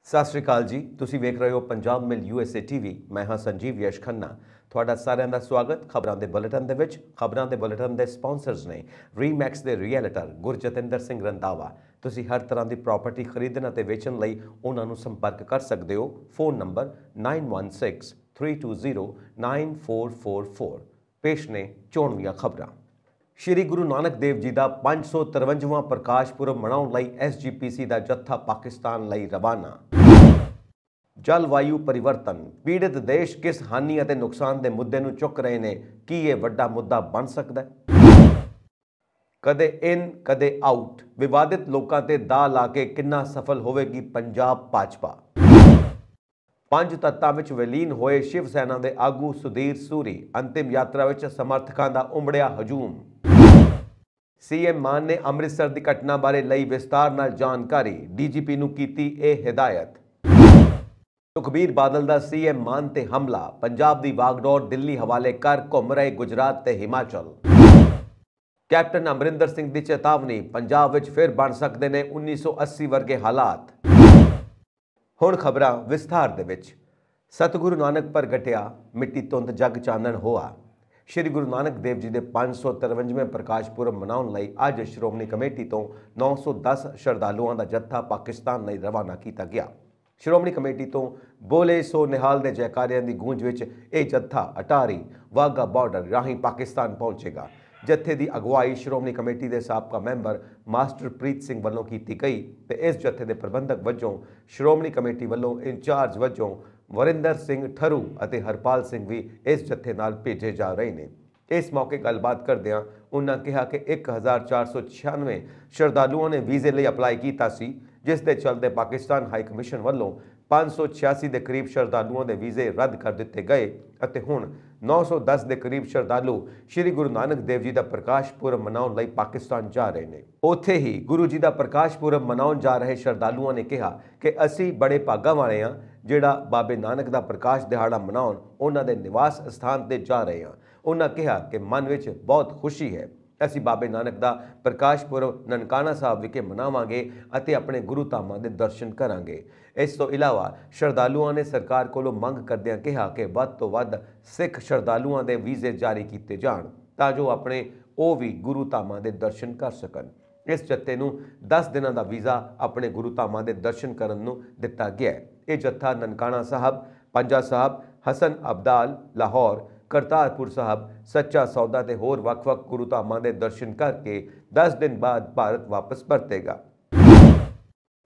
सत श्री अकाल जी। तुसी वेख रहे हो पंजाब मिल USA TV। मैं हाँ संजीव यश खन्ना। ਤੁਹਾਡਾ ਸਾਰਿਆਂ ਦਾ ਸਵਾਗਤ ਖਬਰਾਂ ਦੇ ਬੁਲੇਟਿਨ ਦੇ ਵਿੱਚ। ਖਬਰਾਂ ਦੇ ਬੁਲੇਟਿਨ ਦੇ ਸਪਾਂਸਰਸ ਨੇ ਰੀਮੈਕਸ ਦੇ ਰੀਅਲਟਰ ਗੁਰਜਤਿੰਦਰ ਸਿੰਘ ਰੰਧਾਵਾ। ਤੁਸੀਂ ਹਰ ਤਰ੍ਹਾਂ ਦੀ ਪ੍ਰਾਪਰਟੀ ਖਰੀਦਣ ਅਤੇ ਵੇਚਣ ਲਈ ਉਹਨਾਂ ਨੂੰ ਸੰਪਰਕ ਕਰ ਸਕਦੇ ਹੋ। Phone number 9163209444। ਪੇਸ਼ ਨੇ ਚੋਣਵੀਆਂ ਖਬਰਾਂ। ਸ਼੍ਰੀ ਗੁਰੂ ਨਾਨਕ ਦੇਵ ਜੀ ਦਾ 553ਵਾਂ ਪ੍ਰਕਾਸ਼ ਪੁਰਬ ਮਨਾਉਣ ਲਈ SGPC ਦਾ ਜੱਥਾ ਪਾਕਿਸਤਾਨ ਲਈ ਰਵਾਨਾ। जलवायु परिवर्तन पीड़ित देश किस हानि और नुकसान के मुद्दे ਨੂੰ चुक रहे हैं कि यह ਵੱਡਾ मुद्दा बन सकता है। कदे इन कदे आउट विवादित लोगों ते दा ला के किन्ना सफल होवेगी पंजाब भाजपा। पंज तत्तां विच विलीन होए शिव सेना के आगू सुधीर सूरी अंतिम यात्रा विच समर्थकों का उमड़िया हजूम। CM मान ने अमृतसर की घटना बारे लई विस्तार नाल जानकारी। DGP नूं कीती यह हिदायत। सुखबीर बादल का CM मान ते हमला। पंजाब की वागडोर दिल्ली हवाले कर घूम रहे गुजरात ते हिमाचल। कैप्टन अमरिंदर सिंह की चेतावनी पंजाब विच फिर बन सकते हैं 1980 वर्गे हालात। हुण खबरां विस्तार दे विच। सतगुरु नानक प्रगटिया मिट्टी धुंध जग चानण होआ। श्री गुरु नानक देव जी के 553वें प्रकाश पुरब मनाउण लई अज श्रोमणी कमेटी तो 910 श्रद्धालुओं का जत्था पाकिस्तान लई रवाना किया गया। श्रोमणी कमेटी तो बोले सो निहाल के जयकारियां की गूंज विच यह जत्था अटारी वाघा बॉर्डर राही पाकिस्तान पहुंचेगा। जत्थे की अगवाई श्रोमणी कमेटी के साबका मैंबर मास्टर प्रीत सिंह वालों की गई तो इस जत्थे के प्रबंधक वजों श्रोमणी कमेटी वालों इंचार्ज वजों वरिंदर सिंह ठरू और हरपाल सिंह भी इस जत्थे नाल भेजे जा रहे हैं। इस मौके गलबात करदियां उन्होंने कहा कि 1496 श्रद्धालुओं ने वीजे लिए अपलाई किया सी, जिस दे चलते पाकिस्तान हाई कमीशन वालों 586 के करीब श्रद्धालुओं के वीजे रद्द कर दिए गए और हुण 910 के करीब श्रद्धालु श्री गुरु नानक देव जी का प्रकाश पुरब मनाउण लई पाकिस्तान जा रहे हैं। उत्थे ही गुरु जी का प्रकाश पुरब मनाउण जा रहे श्रद्धालुओं ने कहा कि असी बड़े भागा वाले हाँ जिहड़ा बाबे नानक का प्रकाश दिहाड़ा मनाउण उन्हां दे निवास स्थान ते जा रहे हैं। उन्होंने कहा कि मन विच बहुत खुशी है। असी बाबे नानक का प्रकाश पुरब ननकाना साहब विखे मनावांगे अते अपने गुरु धामां दे दर्शन करांगे। इस तो इलावा श्रद्धालुओं ने सरकार कोलों मंग करदियां कहा कि वध तो वध सिख श्रद्धालुओं के वीजे जारी किए जाण तां जो अपने वो भी गुरु धामां दे दर्शन कर सकन। इस जत्थे नूं 10 दिनों का वीज़ा अपने गुरु धामां दे दर्शन करन नूं दिता गया है। यह जत्था ननकाना साहब, पंजा साहब, हसन अब्दाल लाहौर, करतारपुर साहब, सच्चा सौदा ते होर वख-वख गुरु धामां दे दर्शन करके 10 दिन बाद भारत वापस परतेगा।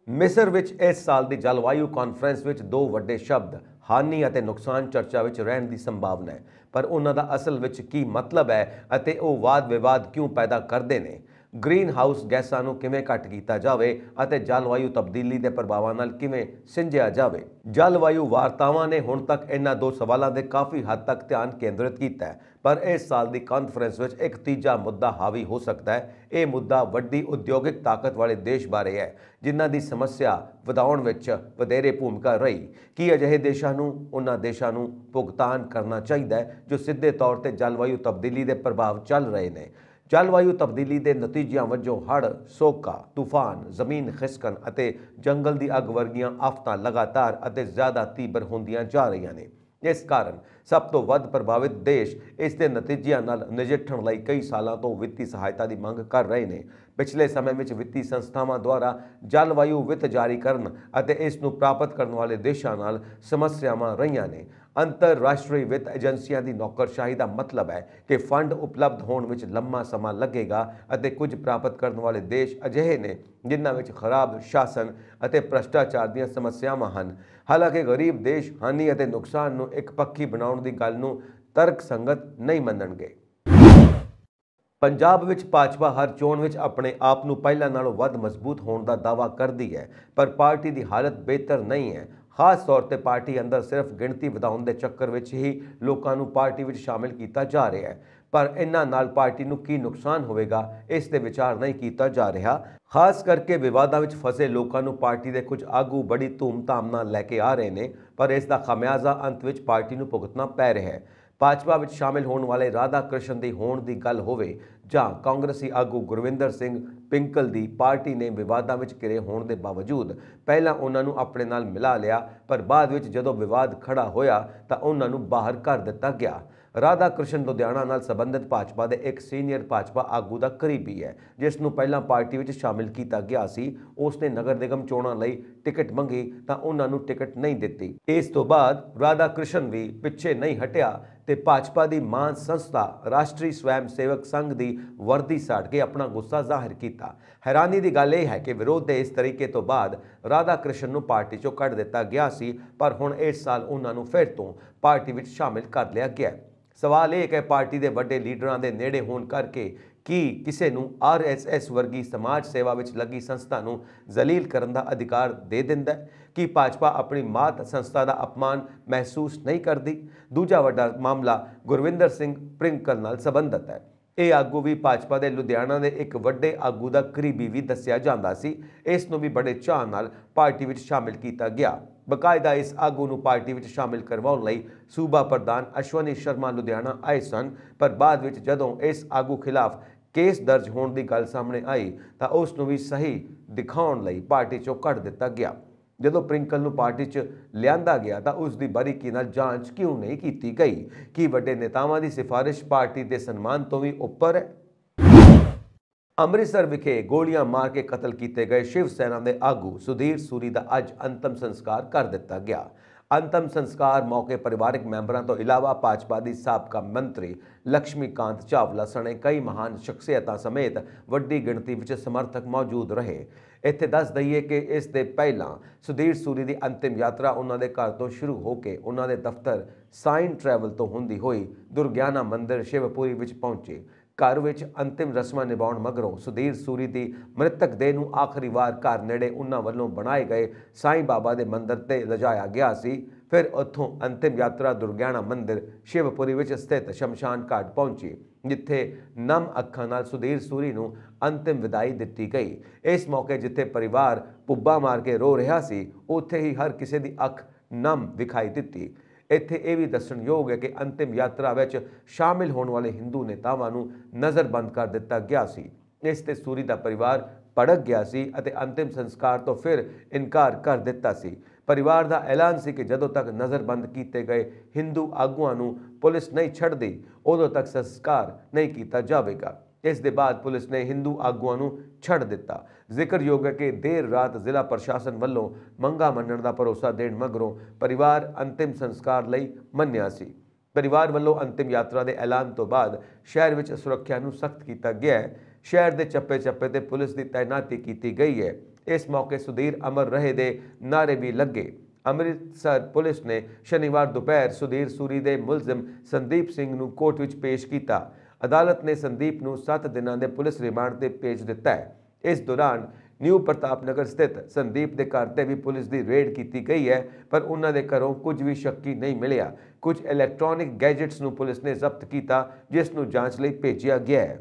मिस्र विच इस साल की जलवायु कॉन्फ्रेंस विच दो वड्डे शब्द हानि और नुकसान चर्चा विच रहने की संभावना है, पर उन्हां दा असल विच की मतलब है अते वो वाद विवाद क्यों पैदा करते हैं। ग्रीन हाउस गैसां नूं किवें घट कीता जावे अते जलवायु तब्दीली के प्रभावां नाल किवें सिंझिया जावे। जलवायु वार्तावां ने हुण तक इन्हां दो सवालों से काफ़ी हद तक ध्यान केंद्रित किया है, पर इस साल की कॉन्फ्रेंस विच एक तीजा मुद्दा हावी हो सकता है। यह मुद्दा वड्डी उद्योगिक ताकत वाले देश बारे है जिन्हां दी समस्या वधाउण विच वधेरे भूमिका रही। कि अजिहे देशां नूं उन्हां देशां नूं भुगतान करना चाहिए जो सीधे तौर पर जलवायु तब्दीली के प्रभाव चल रहे हैं। जलवायु तब्दीली के नतीजों वजों हड़, सोका, तूफान, जमीन खिसकन अते जंगल की अग वर्गियां आफतां लगातार अते ज़्यादा तीव्र होंदियां जा रही ने। इस कारण सब तो वध प्रभावित देश इस दे नतीजों नाल नजिठण लई कई सालों तो वित्तीय सहायता की मंग कर रहे हैं। पिछले समय में वित्तीय संस्थावां द्वारा जलवायु वित्त जारी करन अते इस नूं प्राप्त करने वाले देशों नाल समस्यावां रहीआं ने। अंतरराष्ट्रीय वित्त एजेंसियों की नौकरशाही का मतलब है कि फंड उपलब्ध होने विच लंबा समा लगेगा अते कुछ प्राप्त करने वाले देश अजिहे ने जिन्हां विच खराब शासन अते भ्रष्टाचार दीआं समस्यावां हन। हालांकि गरीब देश हानि अते नुकसान नूं एक पक्षी बनाउण दी गल नूं तर्कसंगत नहीं मनणगे। पंजाब विच भाजपा हर चोण विच अपने आप नूं पहिलां नालों वध मजबूत होने का दावा करती है, पर पार्टी की हालत बेहतर नहीं है। खास तौर पर पार्टी अंदर सिर्फ गिणती वधाउण दे चक्कर विच ही लोकां नूं पार्टी विच शामिल किया जा रहा है, पर इन्हां नाल पार्टी नूं की नुकसान होवेगा इस ते विचार नहीं किया जा रहा। खास करके विवादां विच फसे लोकां नूं पार्टी के कुछ आगू बड़ी धूमधाम नाल लैके आ रहे हैं, पर इसका खमियाजा अंत विच पार्टी नूं भुगतना पै रहा है। ਭਾਜਪਾ ਵਿੱਚ ਸ਼ਾਮਿਲ ਹੋਣ ਵਾਲੇ ਰਾਧਾ ਕ੍ਰਿਸ਼ਨ ਦੀ ਹੋਣ ਦੀ ਗੱਲ ਹੋਵੇ ਜਾਂ ਕਾਂਗਰਸੀ ਆਗੂ ਗੁਰਵਿੰਦਰ ਸਿੰਘ ਪਿੰਕਲ ਦੀ ਪਾਰਟੀ ਨੇ ਵਿਵਾਦਾਂ ਵਿੱਚ ਘਿਰੇ ਹੋਣ ਦੇ ਬਾਵਜੂਦ ਪਹਿਲਾਂ ਉਹਨਾਂ ਨੂੰ ਆਪਣੇ ਨਾਲ ਮਿਲਾ ਲਿਆ, ਪਰ ਬਾਅਦ ਵਿੱਚ ਜਦੋਂ ਵਿਵਾਦ ਖੜਾ ਹੋਇਆ ਤਾਂ ਉਹਨਾਂ ਨੂੰ ਬਾਹਰ ਕਰ ਦਿੱਤਾ ਗਿਆ। ਰਾਧਾ ਕ੍ਰਿਸ਼ਨ ਲੁਧਿਆਣਾ ਨਾਲ ਸੰਬੰਧਿਤ ਭਾਜਪਾ ਦੇ ਇੱਕ ਸੀਨੀਅਰ ਭਾਜਪਾ ਆਗੂ ਦਾ ਕਰੀਬੀ ਹੈ, ਜਿਸ ਨੂੰ ਪਹਿਲਾਂ ਪਾਰਟੀ ਵਿੱਚ ਸ਼ਾਮਿਲ ਕੀਤਾ ਗਿਆ ਸੀ। ਉਸ ਨੇ ਨਗਰ ਨਿਗਮ ਚੋਣਾਂ ਲਈ ਟਿਕਟ ਮੰਗੀ ਤਾਂ ਉਹਨਾਂ ਨੂੰ ਟਿਕਟ ਨਹੀਂ ਦਿੱਤੀ। ਇਸ ਤੋਂ ਬਾਅਦ ਰਾਧਾ ਕ੍ਰਿਸ਼ਨ ਵੀ ਪਿੱਛੇ ਨਹੀਂ ਹਟਿਆ ਤੇ ਭਾਜਪਾ ਦੀ ਮਾਂ ਸੰਸਥਾ ਰਾਸ਼ਟਰੀ ਸਵੈਮ ਸੇਵਕ ਸੰਘ ਦੀ ਵਰਦੀ ਸਾੜ ਕੇ ਆਪਣਾ ਗੁੱਸਾ ਜ਼ਾਹਿਰ ਕੀਤਾ। ਹੈਰਾਨੀ ਦੀ ਗੱਲ ਇਹ ਹੈ ਕਿ ਵਿਰੋਧ ਦੇ ਇਸ ਤਰੀਕੇ ਤੋਂ ਬਾਅਦ ਰਾਧਾ ਕ੍ਰਿਸ਼ਨ ਨੂੰ ਪਾਰਟੀ ਚੋਂ ਕੱਢ ਦਿੱਤਾ ਗਿਆ ਸੀ, ਪਰ ਹੁਣ ਇਸ ਸਾਲ ਉਹਨਾਂ ਨੂੰ ਫਿਰ ਤੋਂ ਪਾਰਟੀ ਵਿੱਚ ਸ਼ਾਮਿਲ ਕਰ ਲਿਆ ਗਿਆ। ਸਵਾਲ ਇਹ ਕਿ ਪਾਰਟੀ ਦੇ ਵੱਡੇ ਲੀਡਰਾਂ ਦੇ ਨੇੜੇ ਹੋਣ ਕਰਕੇ ਕੀ ਕਿਸੇ ਨੂੰ RSS ਵਰਗੀ ਸਮਾਜ ਸੇਵਾ ਵਿੱਚ ਲੱਗੀ ਸੰਸਥਾ ਨੂੰ ਜ਼ਲੀਲ ਕਰਨ ਦਾ ਅਧਿਕਾਰ ਦੇ ਦਿੰਦਾ ਹੈ? ਕੀ ਭਾਜਪਾ ਆਪਣੀ ਮਾਤ ਸੰਸਥਾ ਦਾ ਅਪਮਾਨ ਮਹਿਸੂਸ ਨਹੀਂ ਕਰਦੀ? ਦੂਜਾ ਵੱਡਾ ਮਾਮਲਾ ਗੁਰਵਿੰਦਰ ਸਿੰਘ ਪਿੰਕਲ ਨਾਲ ਸੰਬੰਧਿਤ ਹੈ। ਇਹ ਆਗੂ ਵੀ ਭਾਜਪਾ ਦੇ ਲੁਧਿਆਣਾ ਦੇ ਇੱਕ ਵੱਡੇ ਆਗੂ ਦਾ ਕਰੀਬੀ ਵੀ ਦੱਸਿਆ ਜਾਂਦਾ ਸੀ। ਇਸ ਨੂੰ ਵੀ ਬੜੇ ਚਾਅ ਨਾਲ ਪਾਰਟੀ ਵਿੱਚ ਸ਼ਾਮਿਲ ਕੀਤਾ ਗਿਆ। ਬਕਾਇਦਾ ਇਸ ਆਗੂ ਨੂੰ ਪਾਰਟੀ ਵਿੱਚ ਸ਼ਾਮਿਲ ਕਰਵਾਉਣ ਲਈ ਸੂਬਾ ਪ੍ਰਧਾਨ ਅਸ਼ਵਨੀ ਸ਼ਰਮਾ ਲੁਧਿਆਣਾ ਆਏ ਸਨ, ਪਰ ਬਾਅਦ ਵਿੱਚ ਜਦੋਂ ਇਸ ਆਗੂ ਖਿਲਾਫ ਕੇਸ ਦਰਜ ਹੋਣ ਦੀ ਗੱਲ ਸਾਹਮਣੇ ਆਈ ਤਾਂ ਉਸ ਨੂੰ ਵੀ ਸਹੀ ਦਿਖਾਉਣ ਲਈ ਪਾਰਟੀ ਚੋਂ ਕੱਢ ਦਿੱਤਾ ਗਿਆ। ਜਦੋਂ ਪ੍ਰਿੰਕਲ ਨੂੰ ਪਾਰਟੀ 'ਚ ਲਿਆਂਦਾ ਗਿਆ ਤਾਂ ਉਸ ਦੀ ਬਾਰੀਕੀ ਨਾਲ ਜਾਂਚ ਕਿਉਂ ਨਹੀਂ ਕੀਤੀ ਗਈ? ਕੀ ਵੱਡੇ ਨੇਤਾਵਾਂ ਦੀ ਸਿਫਾਰਿਸ਼ ਪਾਰਟੀ ਦੇ ਸਨਮਾਨ ਤੋਂ ਵੀ ਉੱਪਰ ਹੈ? ਅੰਮ੍ਰਿਤਸਰ ਵਿਖੇ ਗੋਲੀਆਂ ਮਾਰ ਕੇ ਕਤਲ ਕੀਤੇ ਗਏ ਸ਼ਿਵ ਸੈਨਾ ਦੇ ਆਗੂ ਸੁਧੀਰ ਸੂਰੀ ਦਾ ਅੱਜ ਅੰਤਮ ਸੰਸਕਾਰ ਕਰ ਦਿੱਤਾ ਗਿਆ। ਅੰਤਮ ਸੰਸਕਾਰ ਮੌਕੇ ਪਰਿਵਾਰਕ ਮੈਂਬਰਾਂ ਤੋਂ ਇਲਾਵਾ ਭਾਜਪਾ ਦੀ ਸਾਬਕਾ ਮੰਤਰੀ ਲక్ష్ਮੀਕਾਂਤ ਚਾਵਲਾ ਸਣੇ ਕਈ ਮਹਾਨ ਸ਼ਖਸੀਅਤਾਂ ਸਮੇਤ ਵੱਡੀ ਗਿਣਤੀ ਵਿੱਚ ਸਮਰਥਕ ਮੌਜੂਦ ਰਹੇ। ਇੱਥੇ ਦੱਸ ਦਈਏ ਕਿ ਇਸ ਦੇ ਪਹਿਲਾਂ ਸੁਧੀਰ ਸੂਰੀ ਦੀ ਅੰਤਿਮ ਯਾਤਰਾ ਉਹਨਾਂ ਦੇ ਘਰ ਤੋਂ ਸ਼ੁਰੂ ਹੋ ਕੇ ਉਹਨਾਂ ਦੇ ਦਫ਼ਤਰ ਸਾਈਨ ਟਰੈਵਲ ਤੋਂ ਹੁੰਦੀ ਹੋਈ ਦੁਰਗਿਆਨਾ ਮੰਦਿਰ ਸ਼ਿਵਪੁਰੀ ਵਿੱਚ ਪਹੁੰਚੇ। ਘਰ ਵਿੱਚ ਅੰਤਿਮ ਰਸਮਾਂ ਨਿਭਾਉਣ ਮਗਰੋਂ ਸੁਧੀਰ ਸੂਰੀ ਦੀ ਮ੍ਰਿਤਕ ਦੇਹ ਨੂੰ ਆਖਰੀ ਵਾਰ ਘਰ ਨੇੜੇ ਉਹਨਾਂ ਵੱਲੋਂ ਬਣਾਏ ਗਏ ਸਾਈਂ ਬਾਬਾ ਦੇ ਮੰਦਿਰ ਤੇ ਲਿਜਾਇਆ ਗਿਆ ਸੀ। ਫਿਰ ਉੱਥੋਂ ਅੰਤਿਮ ਯਾਤਰਾ ਦੁਰਗਿਆਨਾ ਮੰਦਿਰ ਸ਼ਿਵਪੁਰੀ ਵਿੱਚ ਸਥਿਤ ਸ਼ਮਸ਼ਾਨ ਘਾਟ ਪਹੁੰਚੀ, ਜਿੱਥੇ ਨਮ ਅੱਖਾਂ ਨਾਲ ਸੁਧੀਰ ਸੂਰੀ ਨੂੰ ਅੰਤਿਮ ਵਿਦਾਈ ਦਿੱਤੀ ਗਈ। ਇਸ ਮੌਕੇ ਜਿੱਥੇ ਪਰਿਵਾਰ ਪੁੱਬਾ ਮਾਰ ਕੇ ਰੋ ਰਿਹਾ ਸੀ, ਉੱਥੇ ਹੀ ਹਰ ਕਿਸੇ ਦੀ ਅੱਖ ਨਮ ਵਿਖਾਈ ਦਿੱਤੀ। ਇੱਥੇ ਇਹ ਵੀ ਦੱਸਣਯੋਗ ਹੈ ਕਿ ਅੰਤਿਮ ਯਾਤਰਾ ਵਿੱਚ ਸ਼ਾਮਿਲ ਹੋਣ ਵਾਲੇ ਹਿੰਦੂ ਨੇਤਾਵਾਂ ਨੂੰ ਨਜ਼ਰਬੰਦ ਕਰ ਦਿੱਤਾ ਗਿਆ ਸੀ। ਇਸ ਤੇ ਸੂਰੀ ਦਾ ਪਰਿਵਾਰ ਭੜਕ ਗਿਆ ਸੀ ਅਤੇ ਅੰਤਿਮ ਸੰਸਕਾਰ ਤੋਂ ਫਿਰ ਇਨਕਾਰ ਕਰ ਦਿੱਤਾ ਸੀ। ਪਰਿਵਾਰ ਦਾ ਐਲਾਨ ਸੀ ਕਿ ਜਦੋਂ ਤੱਕ ਨਜ਼ਰਬੰਦ ਕੀਤੇ ਗਏ ਹਿੰਦੂ ਆਗੂਆਂ ਨੂੰ ਪੁਲਿਸ ਨਹੀਂ ਛੱਡਦੀ, ਉਦੋਂ ਤੱਕ ਸੰਸਕਾਰ ਨਹੀਂ ਕੀਤਾ ਜਾਵੇਗਾ। ਇਸ ਦੇ ਬਾਅਦ ਪੁਲਿਸ ਨੇ ਹਿੰਦੂ ਆਗੂਆਂ ਨੂੰ ਛੱਡ ਦਿੱਤਾ। ਜ਼ਿਕਰਯੋਗ ਹੈ ਕਿ ਦੇਰ ਰਾਤ ਜ਼ਿਲ੍ਹਾ ਪ੍ਰਸ਼ਾਸਨ ਵੱਲੋਂ ਮੰਗਾਂ ਮੰਨਣ ਦਾ ਭਰੋਸਾ ਦੇਣ ਮਗਰੋਂ ਪਰਿਵਾਰ ਅੰਤਿਮ ਸੰਸਕਾਰ ਲਈ ਮੰਨਿਆ ਸੀ। ਪਰਿਵਾਰ ਵੱਲੋਂ ਅੰਤਿਮ ਯਾਤਰਾ ਦੇ ਐਲਾਨ ਤੋਂ ਬਾਅਦ ਸ਼ਹਿਰ ਵਿੱਚ ਸੁਰੱਖਿਆ ਨੂੰ ਸਖਤ ਕੀਤਾ ਗਿਆ ਹੈ। ਸ਼ਹਿਰ ਦੇ ਚੱਪੇ-ਚੱਪੇ ਤੇ ਪੁਲਿਸ ਦੀ ਤਾਇਨਾਤੀ ਕੀਤੀ ਗਈ ਹੈ। ਇਸ ਮੌਕੇ ਸੁਧੀਰ ਅਮਰ ਰਹੇ ਦੇ ਨਾਅਰੇ ਵੀ ਲੱਗੇ। ਅੰਮ੍ਰਿਤਸਰ ਪੁਲਿਸ ਨੇ ਸ਼ਨੀਵਾਰ ਦੁਪਹਿਰ ਸੁਧੀਰ ਸੂਰੀ ਦੇ ਮੁਲਜ਼ਮ ਸੰਦੀਪ ਸਿੰਘ ਨੂੰ ਕੋਰਟ ਵਿੱਚ ਪੇਸ਼ ਕੀਤਾ। ਅਦਾਲਤ ਨੇ ਸੰਦੀਪ ਨੂੰ 7 ਦਿਨਾਂ ਦੇ ਪੁਲਿਸ ਰਿਮਾਂਡ ਤੇ ਭੇਜ ਦਿੱਤਾ ਹੈ। ਇਸ ਦੌਰਾਨ ਨਿਊ ਪ੍ਰਤਾਪ ਨਗਰ ਸਥਿਤ ਸੰਦੀਪ ਦੇ ਘਰ ਤੇ ਵੀ ਪੁਲਿਸ ਦੀ ਰੇਡ ਕੀਤੀ ਗਈ ਹੈ, ਪਰ ਉਹਨਾਂ ਦੇ ਘਰੋਂ ਕੁਝ ਵੀ ਸ਼ੱਕੀ ਨਹੀਂ ਮਿਲਿਆ। ਕੁਝ ਇਲੈਕਟ੍ਰੋਨਿਕ ਗੈਜਟਸ ਨੂੰ ਪੁਲਿਸ ਨੇ ਜ਼ਬਤ ਕੀਤਾ, ਜਿਸ ਨੂੰ ਜਾਂਚ ਲਈ ਭੇਜਿਆ ਗਿਆ ਹੈ।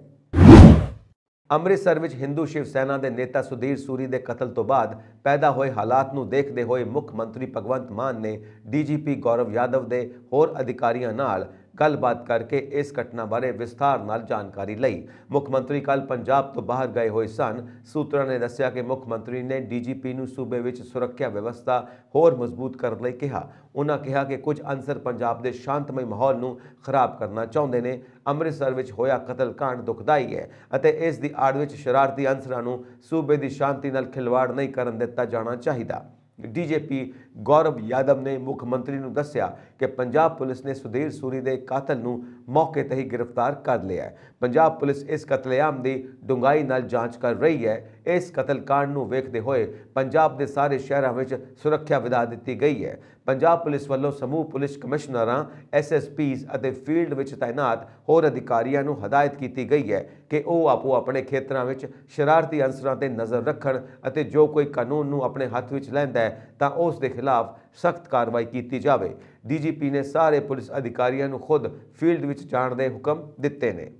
ਅੰਮ੍ਰਿਤਸਰ ਵਿੱਚ ਹਿੰਦੂ ਸ਼ਿਵ ਸੈਨਾ ਦੇ ਨੇਤਾ ਸੁਧੀਰ ਸੂਰੀ ਦੇ ਕਤਲ ਤੋਂ ਬਾਅਦ ਪੈਦਾ ਹੋਏ ਹਾਲਾਤ ਨੂੰ ਦੇਖਦੇ ਹੋਏ ਮੁੱਖ ਮੰਤਰੀ ਭਗਵੰਤ ਮਾਨ ਨੇ DGP ਗੌਰਵ ਯਾਦਵ ਦੇ ਹੋਰ ਅਧਿਕਾਰੀਆਂ ਨਾਲ ਗੱਲਬਾਤ ਕਰਕੇ ਇਸ ਘਟਨਾ ਬਾਰੇ ਵਿਸਥਾਰ ਨਾਲ ਜਾਣਕਾਰੀ ਲਈ। ਮੁੱਖ ਮੰਤਰੀ ਕੱਲ੍ਹ ਪੰਜਾਬ ਤੋਂ ਬਾਹਰ ਗਏ ਹੋਏ ਸਨ। ਸੂਤਰਾਂ ਨੇ ਦੱਸਿਆ ਕਿ ਮੁੱਖ ਮੰਤਰੀ ਨੇ DGP ਨੂੰ ਸੂਬੇ ਵਿੱਚ ਸੁਰੱਖਿਆ ਵਿਵਸਥਾ ਹੋਰ ਮਜ਼ਬੂਤ ਕਰਨ ਲਈ ਕਿਹਾ। ਉਹਨਾਂ ਕਿਹਾ ਕਿ ਕੁਝ ਅਨਸਰ ਪੰਜਾਬ ਦੇ ਸ਼ਾਂਤਮਈ ਮਾਹੌਲ ਨੂੰ ਖਰਾਬ ਕਰਨਾ ਚਾਹੁੰਦੇ ਨੇ। ਅੰਮ੍ਰਿਤਸਰ ਵਿੱਚ ਹੋਇਆ ਕਤਲकांड ਦੁਖਦਾਈ ਹੈ ਅਤੇ ਇਸ ਦੀ ਆੜ ਵਿੱਚ ਸ਼ਰਾਰਤੀ ਅਨਸਰਾਂ ਨੂੰ ਸੂਬੇ ਦੀ ਸ਼ਾਂਤੀ ਨਾਲ ਖਿਲਵਾੜ ਨਹੀਂ ਕਰਨ ਦਿੱਤਾ ਜਾਣਾ ਚਾਹੀਦਾ। DGP ਗੌਰਵ ਯਾਦਵ ਨੇ ਮੁੱਖ ਮੰਤਰੀ ਨੂੰ ਦੱਸਿਆ ਕਿ ਪੰਜਾਬ ਪੁਲਿਸ ਨੇ ਸੁਧੀਰ ਸੂਰੀ ਦੇ ਕਾਤਲ ਨੂੰ ਮੌਕੇ ਤੇ ਹੀ ਗ੍ਰਿਫਤਾਰ ਕਰ ਲਿਆ ਹੈ। ਪੰਜਾਬ ਪੁਲਿਸ ਇਸ ਕਤਲੇਆਮ ਦੀ ਡੂੰਘਾਈ ਨਾਲ ਜਾਂਚ ਕਰ ਰਹੀ ਹੈ। ਇਸ ਕਤਲकांड ਨੂੰ ਵੇਖਦੇ ਹੋਏ ਪੰਜਾਬ ਦੇ ਸਾਰੇ ਸ਼ਹਿਰਾਂ ਵਿੱਚ ਸੁਰੱਖਿਆ ਵਧਾ ਦਿੱਤੀ ਗਈ ਹੈ। ਪੰਜਾਬ ਪੁਲਿਸ ਵੱਲੋਂ ਸਮੂਹ ਪੁਲਿਸ ਕਮਿਸ਼ਨਰਾਂ, SSPs ਅਤੇ ਫੀਲਡ ਵਿੱਚ ਤਾਇਨਾਤ ਹੋਰ ਅਧਿਕਾਰੀਆਂ ਨੂੰ ਹਦਾਇਤ ਕੀਤੀ ਗਈ ਹੈ ਕਿ ਉਹ ਆਪੋ ਆਪਣੇ ਖੇਤਰਾਂ ਵਿੱਚ ਸ਼ਰਾਰਤੀ ਅਨਸਰਾਂ ਤੇ ਨਜ਼ਰ ਰੱਖਣ ਅਤੇ ਜੋ ਕੋਈ ਕਾਨੂੰਨ ਨੂੰ ਆਪਣੇ ਹੱਥ ਵਿੱਚ ਲੈਂਦਾ ਹੈ ਤਾਂ ਉਸ ਦੇ ਖਿਲਾਫ ਸਖਤ ਕਾਰਵਾਈ ਕੀਤੀ ਜਾਵੇ। DGP ਨੇ ਸਾਰੇ ਪੁਲਿਸ ਅਧਿਕਾਰੀਆਂ ਨੂੰ ਖੁਦ ਫੀਲਡ ਵਿੱਚ ਜਾਣ ਦੇ ਹੁਕਮ ਦਿੱਤੇ ਨੇ।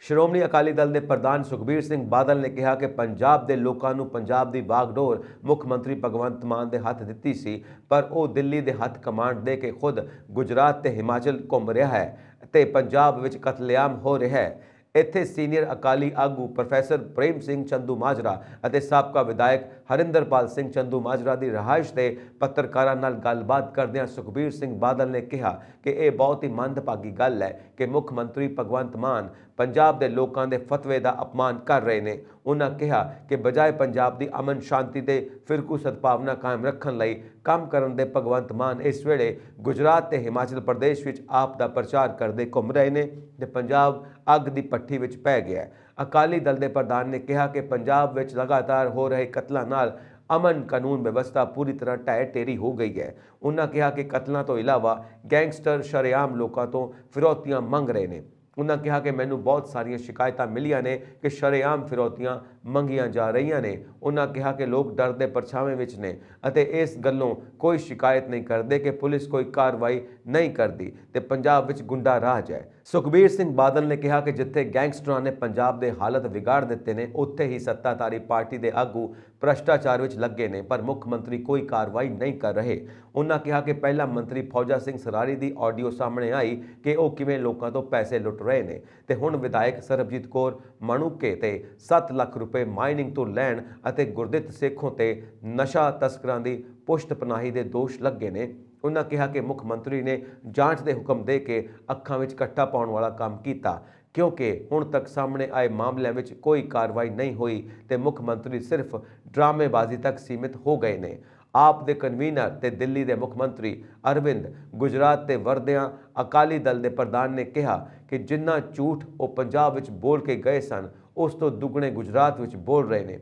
ਸ਼੍ਰੋਮਣੀ ਅਕਾਲੀ ਦਲ ਦੇ ਪ੍ਰਧਾਨ ਸੁਖਬੀਰ ਸਿੰਘ ਬਾਦਲ ਨੇ ਕਿਹਾ ਕਿ ਪੰਜਾਬ ਦੇ ਲੋਕਾਂ ਨੂੰ ਪੰਜਾਬ ਦੀ ਵਾਗਡੋਰ ਮੁੱਖ ਮੰਤਰੀ ਭਗਵੰਤ ਮਾਨ ਦੇ ਹੱਥ ਦਿੱਤੀ ਸੀ, ਪਰ ਉਹ ਦਿੱਲੀ ਦੇ ਹੱਥ ਕਮਾਂਡ ਦੇ ਕੇ ਖੁਦ ਗੁਜਰਾਤ ਤੇ ਹਿਮਾਚਲ ਘੁੰਮ ਰਿਹਾ ਹੈ ਤੇ ਪੰਜਾਬ ਵਿੱਚ ਕਤਲੇਆਮ ਹੋ ਰਿਹਾ ਹੈ। ਇੱਥੇ ਸੀਨੀਅਰ ਅਕਾਲੀ ਆਗੂ ਪ੍ਰੋਫੈਸਰ ਪ੍ਰੇਮ ਸਿੰਘ ਚੰਦੂ ਮਾਜਰਾ ਅਤੇ ਸਾਬਕਾ ਵਿਧਾਇਕ ਹਰਿੰਦਰਪਾਲ ਸਿੰਘ ਚੰਦੂ ਮਾਜਰਾ ਦੀ ਰਿਹਾਇਸ਼ ਤੇ ਪੱਤਰਕਾਰਾਂ ਨਾਲ ਗੱਲਬਾਤ ਕਰਦਿਆਂ ਸੁਖਬੀਰ ਸਿੰਘ ਬਾਦਲ ਨੇ ਕਿਹਾ ਕਿ ਇਹ ਬਹੁਤ ਹੀ ਮੰਦਭਾਗੀ ਗੱਲ ਹੈ ਕਿ ਮੁੱਖ ਮੰਤਰੀ ਭਗਵੰਤ ਮਾਨ ਪੰਜਾਬ ਦੇ ਲੋਕਾਂ ਦੇ ਫਤਵੇ ਦਾ ਅਪਮਾਨ ਕਰ ਰਹੇ ਨੇ। ਉਹਨਾਂ ਕਿਹਾ ਕਿ ਬਜਾਏ ਪੰਜਾਬ ਦੀ ਅਮਨ ਸ਼ਾਂਤੀ ਤੇ ਫਿਰਕੂ ਸਦਭਾਵਨਾ ਕਾਇਮ ਰੱਖਣ ਲਈ ਕੰਮ ਕਰਨ ਦੇ ਭਗਵੰਤ ਮਾਨ ਇਸ ਵੇਲੇ ਗੁਜਰਾਤ ਤੇ ਹਿਮਾਚਲ ਪ੍ਰਦੇਸ਼ ਵਿੱਚ ਆਪ ਦਾ ਪ੍ਰਚਾਰ ਕਰਦੇ ਘੁੰਮ ਰਹੇ ਨੇ ਤੇ ਪੰਜਾਬ ਅੱਗ ਦੀ ਭੱਠੀ ਵਿੱਚ ਪੈ ਗਿਆ। ਅਕਾਲੀ ਦਲ ਦੇ ਪ੍ਰਧਾਨ ਨੇ ਕਿਹਾ ਕਿ ਪੰਜਾਬ ਵਿੱਚ ਲਗਾਤਾਰ ਹੋ ਰਹੇ ਕਤਲਾਂ ਨਾਲ ਅਮਨ ਕਾਨੂੰਨ ਵਿਵਸਥਾ ਪੂਰੀ ਤਰ੍ਹਾਂ ਢਹਿ ਢੇਰੀ ਹੋ ਗਈ ਹੈ। ਉਹਨਾਂ ਕਿਹਾ ਕਿ ਕਤਲਾਂ ਤੋਂ ਇਲਾਵਾ ਗੈਂਗਸਟਰ ਸ਼ਰੇਆਮ ਲੋਕਾਂ ਤੋਂ ਫਿਰੌਤੀਆਂ ਮੰਗ ਰਹੇ ਨੇ। ਉਹਨਾਂ ਕਿਹਾ ਕਿ ਮੈਨੂੰ ਬਹੁਤ ਸਾਰੀਆਂ ਸ਼ਿਕਾਇਤਾਂ ਮਿਲੀਆਂ ਨੇ ਕਿ ਸ਼ਰੇਆਮ ਫਿਰੌਤੀਆਂ ਮੰਗੀਆਂ ਜਾ ਰਹੀਆਂ ਨੇ। ਉਹਨਾਂ ਕਿਹਾ ਕਿ ਲੋਕ ਡਰ ਦੇ ਪਰਛਾਵੇਂ ਵਿੱਚ ਨੇ ਅਤੇ ਇਸ ਗੱਲੋਂ ਕੋਈ ਸ਼ਿਕਾਇਤ ਨਹੀਂ ਕਰਦੇ ਕਿ ਪੁਲਿਸ ਕੋਈ ਕਾਰਵਾਈ ਨਹੀਂ ਕਰਦੀ ਤੇ ਪੰਜਾਬ ਵਿੱਚ ਗੁੰਡਾ ਰਾਜ ਹੈ। ਸੁਖਬੀਰ ਸਿੰਘ ਬਾਦਲ ਨੇ ਕਿਹਾ ਕਿ ਜਿੱਥੇ ਗੈਂਗਸਟਰਾਂ ਨੇ ਪੰਜਾਬ ਦੇ ਹਾਲਤ ਵਿਗਾੜ ਦਿੱਤੇ ਨੇ, ਉੱਥੇ ਹੀ ਸੱਤਾਧਾਰੀ ਪਾਰਟੀ ਦੇ ਆਗੂ ਭ੍ਰਸ਼ਟਾਚਾਰ ਵਿੱਚ ਲੱਗੇ ਨੇ, ਪਰ ਮੁੱਖ ਮੰਤਰੀ ਕੋਈ ਕਾਰਵਾਈ ਨਹੀਂ ਕਰ ਰਹੇ। ਉਹਨਾਂ ਕਿਹਾ ਕਿ ਪਹਿਲਾ ਮੰਤਰੀ ਫੌਜਾ ਸਿੰਘ ਸਰਾਰੀ ਦੀ ਆਡੀਓ ਸਾਹਮਣੇ ਆਈ ਕਿ ਉਹ ਕਿਵੇਂ ਲੋਕਾਂ ਤੋਂ ਪੈਸੇ ਲੁੱਟ ਰਹੇ ਨੇ ਤੇ ਹੁਣ ਵਿਧਾਇਕ ਸਰਬਜੀਤ ਕੌਰ ਮਣੂਕੇ ਤੇ 7 ਲੱਖ ਰੁਪਏ ਮਾਈਨਿੰਗ ਤੋਂ ਲੈਣ ਅਤੇ ਗੁਰਦਿੱਤ ਸੇਖੋਂ ਤੇ ਨਸ਼ਾ ਤਸਕਰਾਂ ਦੀ ਪੁਸ਼ਤ ਪਨਾਹੀ ਦੇ ਦੋਸ਼ ਲੱਗੇ ਨੇ। ਉਹਨਾਂ ਕਿਹਾ ਕਿ ਮੁੱਖ ਮੰਤਰੀ ਨੇ ਜਾਂਚ ਦੇ ਹੁਕਮ ਦੇ ਕੇ ਅੱਖਾਂ ਵਿੱਚ ਕੱਟਾ ਪਾਉਣ ਵਾਲਾ ਕੰਮ ਕੀਤਾ, ਕਿਉਂਕਿ ਹੁਣ ਤੱਕ ਸਾਹਮਣੇ ਆਏ ਮਾਮਲਿਆਂ ਵਿੱਚ ਕੋਈ ਕਾਰਵਾਈ ਨਹੀਂ ਹੋਈ ਤੇ ਮੁੱਖ ਮੰਤਰੀ ਸਿਰਫ ਡਰਾਮੇਬਾਜ਼ੀ ਤੱਕ ਸੀਮਿਤ ਹੋ ਗਏ ਨੇ। ਆਪ ਦੇ ਕਨਵੀਨਰ ਤੇ ਦਿੱਲੀ ਦੇ ਮੁੱਖ ਮੰਤਰੀ ਅਰਵਿੰਦ ਗੁਜਰਾਤ ਤੇ ਵਰਦਿਆਂ ਅਕਾਲੀ ਦਲ ਦੇ ਪ੍ਰਧਾਨ ਨੇ ਕਿਹਾ ਕਿ ਜਿੰਨਾ ਝੂਠ ਉਹ ਪੰਜਾਬ ਵਿੱਚ ਬੋਲ ਕੇ ਗਏ ਸਨ, ਉਸ ਤੋਂ ਦੁੱਗਣੇ ਗੁਜਰਾਤ ਵਿੱਚ ਬੋਲ ਰਹੇ ਨੇ।